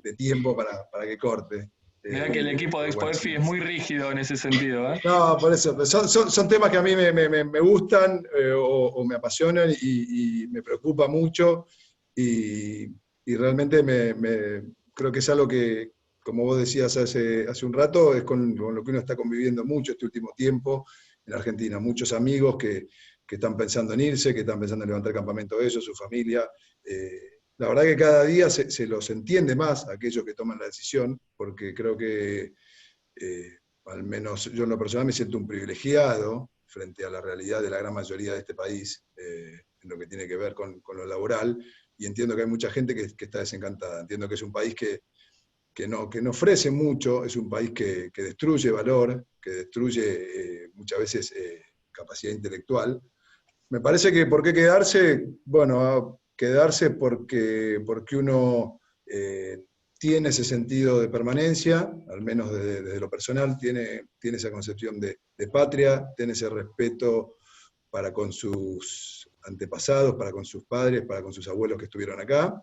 de tiempo para que corte. Mirá que el equipo de Expoerfi es muy rígido en ese sentido, ¿eh? No, por eso, son temas que a mí me gustan o me apasionan y me preocupa mucho, y realmente creo que es algo que, como vos decías hace un rato, es con lo que uno está conviviendo mucho este último tiempo en Argentina. Muchos amigos que están pensando en irse, que están pensando en levantar campamento ellos, su familia. La verdad que cada día se los entiende más a aquellos que toman la decisión, porque creo que, al menos yo en lo personal, me siento un privilegiado frente a la realidad de la gran mayoría de este país, en lo que tiene que ver con lo laboral, y entiendo que hay mucha gente que está desencantada. Entiendo que es un país que que no ofrece mucho, es un país que destruye valor, que destruye muchas veces capacidad intelectual. Me parece que ¿por qué quedarse? Bueno, quedarse porque uno tiene ese sentido de permanencia, al menos desde lo personal, tiene esa concepción de patria, tiene ese respeto para con sus antepasados, para con sus padres, para con sus abuelos que estuvieron acá,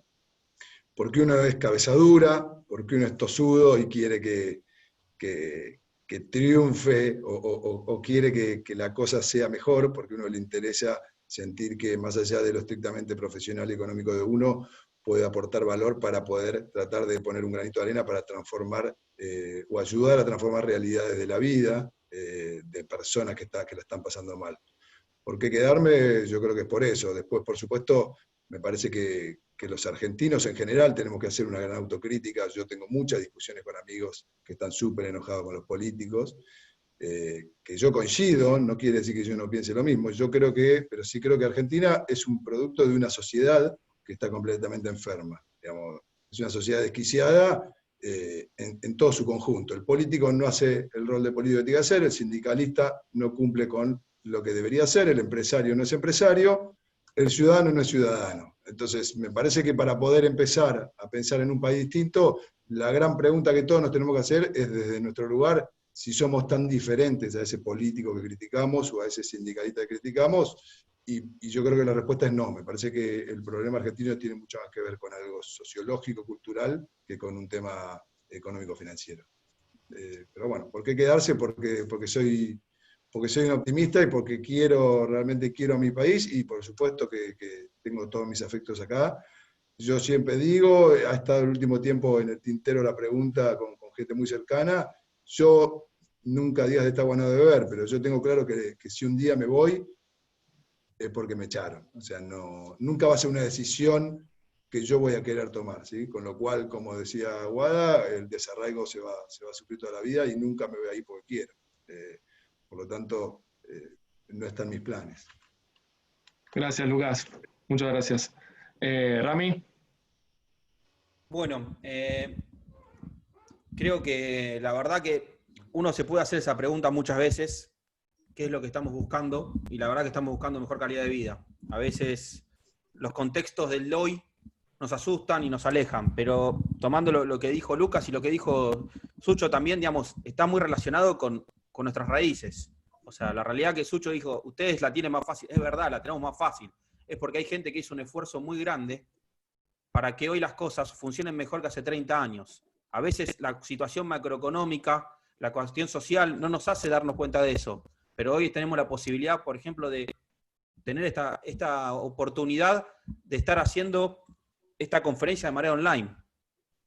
porque uno es cabeza dura, porque uno es tosudo y quiere que triunfe o quiere que la cosa sea mejor, porque a uno le interesa sentir que más allá de lo estrictamente profesional y económico de uno, puede aportar valor para poder tratar de poner un granito de arena para transformar o ayudar a transformar realidades de la vida de personas que la están pasando mal. ¿Por qué quedarme? Yo creo que es por eso. Después, por supuesto, me parece que los argentinos en general tenemos que hacer una gran autocrítica. Yo tengo muchas discusiones con amigos que están súper enojados con los políticos, que yo coincido, no quiere decir que yo no piense lo mismo, pero sí creo que Argentina es un producto de una sociedad que está completamente enferma. Digamos, es una sociedad desquiciada en todo su conjunto. El político no hace el rol de político que tiene que hacer, el sindicalista no cumple con lo que debería hacer, el empresario no es empresario, el ciudadano no es ciudadano. Entonces, me parece que para poder empezar a pensar en un país distinto, la gran pregunta que todos nos tenemos que hacer es desde nuestro lugar, si somos tan diferentes a ese político que criticamos o a ese sindicalista que criticamos, y yo creo que la respuesta es no. Me parece que el problema argentino tiene mucho más que ver con algo sociológico, cultural, que con un tema económico-financiero. Pero bueno, ¿por qué quedarse? Porque soy un optimista y porque realmente quiero a mi país, y por supuesto que tengo todos mis afectos acá. Yo siempre digo, ha estado el último tiempo en el tintero la pregunta con gente muy cercana. Yo nunca digas de esta agua no de beber, pero yo tengo claro que si un día me voy, es porque me echaron. O sea, nunca va a ser una decisión que yo voy a querer tomar, ¿sí? Con lo cual, como decía Guada, el desarraigo se va a sufrir toda la vida y nunca me voy a ir porque quiero. Por lo tanto, no están mis planes. Gracias, Lucas. Muchas gracias. Rami. Bueno, creo que la verdad que uno se puede hacer esa pregunta muchas veces, ¿qué es lo que estamos buscando? Y la verdad que estamos buscando mejor calidad de vida. A veces los contextos del hoy nos asustan y nos alejan, pero tomando lo que dijo Lucas y lo que dijo Sucho también, digamos, está muy relacionado con nuestras raíces. O sea, la realidad que Sucho dijo, ustedes la tienen más fácil, es verdad, la tenemos más fácil. Es porque hay gente que hizo un esfuerzo muy grande para que hoy las cosas funcionen mejor que hace 30 años. A veces la situación macroeconómica, la cuestión social, no nos hace darnos cuenta de eso. Pero hoy tenemos la posibilidad, por ejemplo, de tener esta oportunidad de estar haciendo esta conferencia de manera online.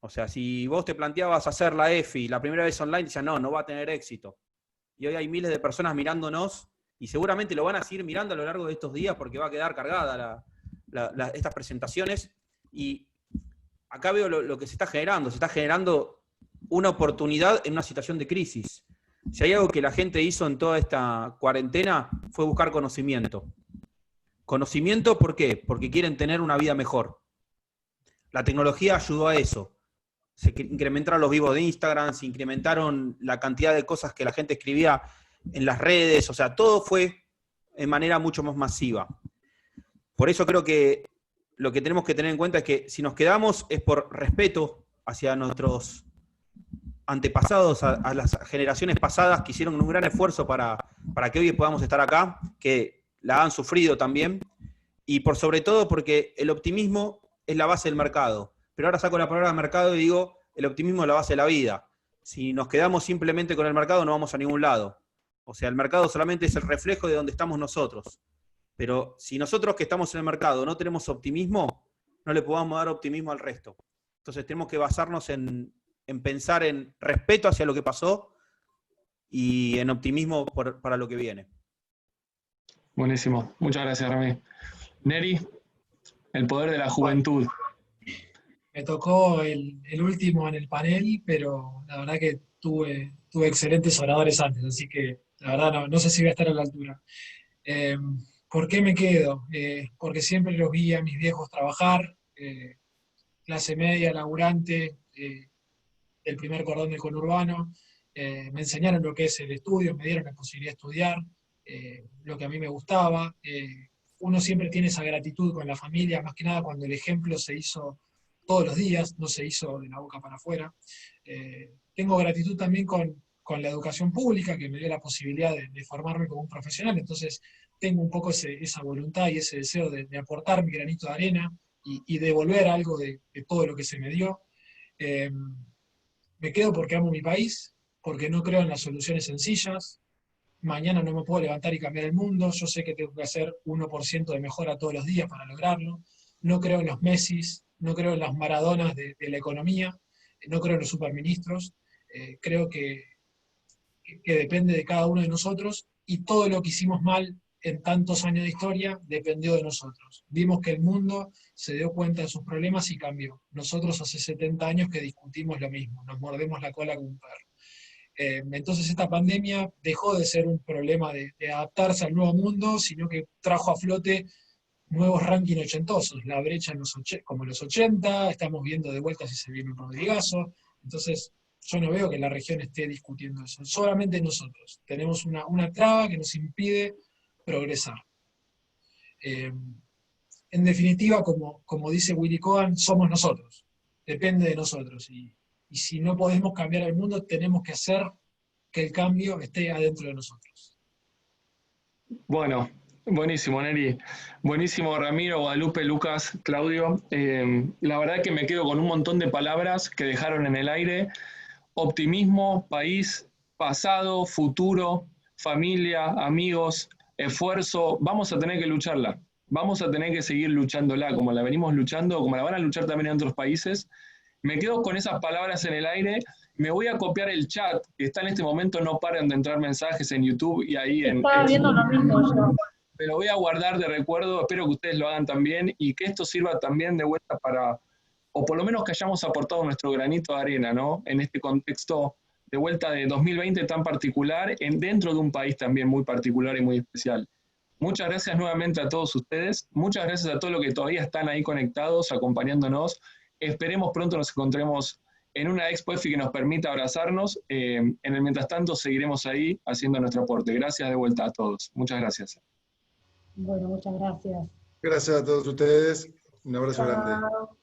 O sea, si vos te planteabas hacer la EFI la primera vez online, decías, no va a tener éxito. Y hoy hay miles de personas mirándonos y seguramente lo van a seguir mirando a lo largo de estos días porque va a quedar cargada estas presentaciones. Y acá veo lo que se está generando una oportunidad en una situación de crisis. Si hay algo que la gente hizo en toda esta cuarentena fue buscar conocimiento. ¿Conocimiento por qué? Porque quieren tener una vida mejor. La tecnología ayudó a eso. Se incrementaron los vivos de Instagram, se incrementaron la cantidad de cosas que la gente escribía en las redes, o sea, todo fue de manera mucho más masiva. Por eso creo que lo que tenemos que tener en cuenta es que si nos quedamos es por respeto hacia nuestros antepasados, a las generaciones pasadas que hicieron un gran esfuerzo para que hoy podamos estar acá, que la han sufrido también, y por sobre todo porque el optimismo es la base del mercado. Pero ahora saco la palabra mercado y digo, el optimismo es la base de la vida. Si nos quedamos simplemente con el mercado no vamos a ningún lado. O sea, el mercado solamente es el reflejo de donde estamos nosotros. Pero si nosotros que estamos en el mercado no tenemos optimismo, no le podamos dar optimismo al resto. Entonces tenemos que basarnos en pensar en respeto hacia lo que pasó y en optimismo para lo que viene. Buenísimo. Muchas gracias, Rami. Neri, el poder de la juventud. Me tocó el último en el panel, pero la verdad que tuve excelentes oradores antes, así que la verdad no sé si voy a estar a la altura. ¿Por qué me quedo? Porque siempre los vi a mis viejos trabajar, clase media, laburante, del primer cordón del conurbano, me enseñaron lo que es el estudio, me dieron la posibilidad de estudiar, lo que a mí me gustaba. Uno siempre tiene esa gratitud con la familia, más que nada cuando el ejemplo se hizo todos los días, no se hizo de la boca para afuera. Tengo gratitud también con la educación pública, que me dio la posibilidad de formarme como un profesional, entonces tengo un poco esa voluntad y ese deseo de aportar mi granito de arena y devolver algo de todo lo que se me dio. Me quedo porque amo mi país, porque no creo en las soluciones sencillas. Mañana no me puedo levantar y cambiar el mundo, yo sé que tengo que hacer 1% de mejora todos los días para lograrlo. No creo en los Messis, no creo en las Maradonas de la economía, no creo en los superministros. Creo que depende de cada uno de nosotros, y todo lo que hicimos mal en tantos años de historia dependió de nosotros. Vimos que el mundo se dio cuenta de sus problemas y cambió. Nosotros hace 70 años que discutimos lo mismo, nos mordemos la cola como un perro. Entonces esta pandemia dejó de ser un problema de adaptarse al nuevo mundo, sino que trajo a flote nuevos rankings ochentosos, la brecha como los 80, estamos viendo de vuelta si se viene un Rodrigazo. Entonces yo no veo que la región esté discutiendo eso, solamente nosotros. Tenemos una traba que nos impide progresar. En definitiva, como dice Willy Cohen, somos nosotros, depende de nosotros. Y si no podemos cambiar el mundo, tenemos que hacer que el cambio esté adentro de nosotros. Bueno, buenísimo, Neri. Buenísimo, Ramiro, Guadalupe, Lucas, Claudio. La verdad que me quedo con un montón de palabras que dejaron en el aire. Optimismo, país, pasado, futuro, familia, amigos, esfuerzo. Vamos a tener que lucharla. Vamos a tener que seguir luchándola, como la venimos luchando, como la van a luchar también en otros países. Me quedo con esas palabras en el aire. Me voy a copiar el chat, que está en este momento, no paran de entrar mensajes en YouTube y ahí en... Estaba viendo lo mismo yo. Me lo voy a guardar de recuerdo, espero que ustedes lo hagan también y que esto sirva también de vuelta para, o por lo menos que hayamos aportado nuestro granito de arena, ¿no? En este contexto de vuelta de 2020 tan particular, dentro de un país también muy particular y muy especial. Muchas gracias nuevamente a todos ustedes, muchas gracias a todos los que todavía están ahí conectados, acompañándonos. Esperemos pronto nos encontremos en una Expo EFI que nos permita abrazarnos. En el mientras tanto seguiremos ahí haciendo nuestro aporte. Gracias de vuelta a todos. Muchas gracias. Bueno, muchas gracias. Gracias a todos ustedes. Un abrazo grande. Chao.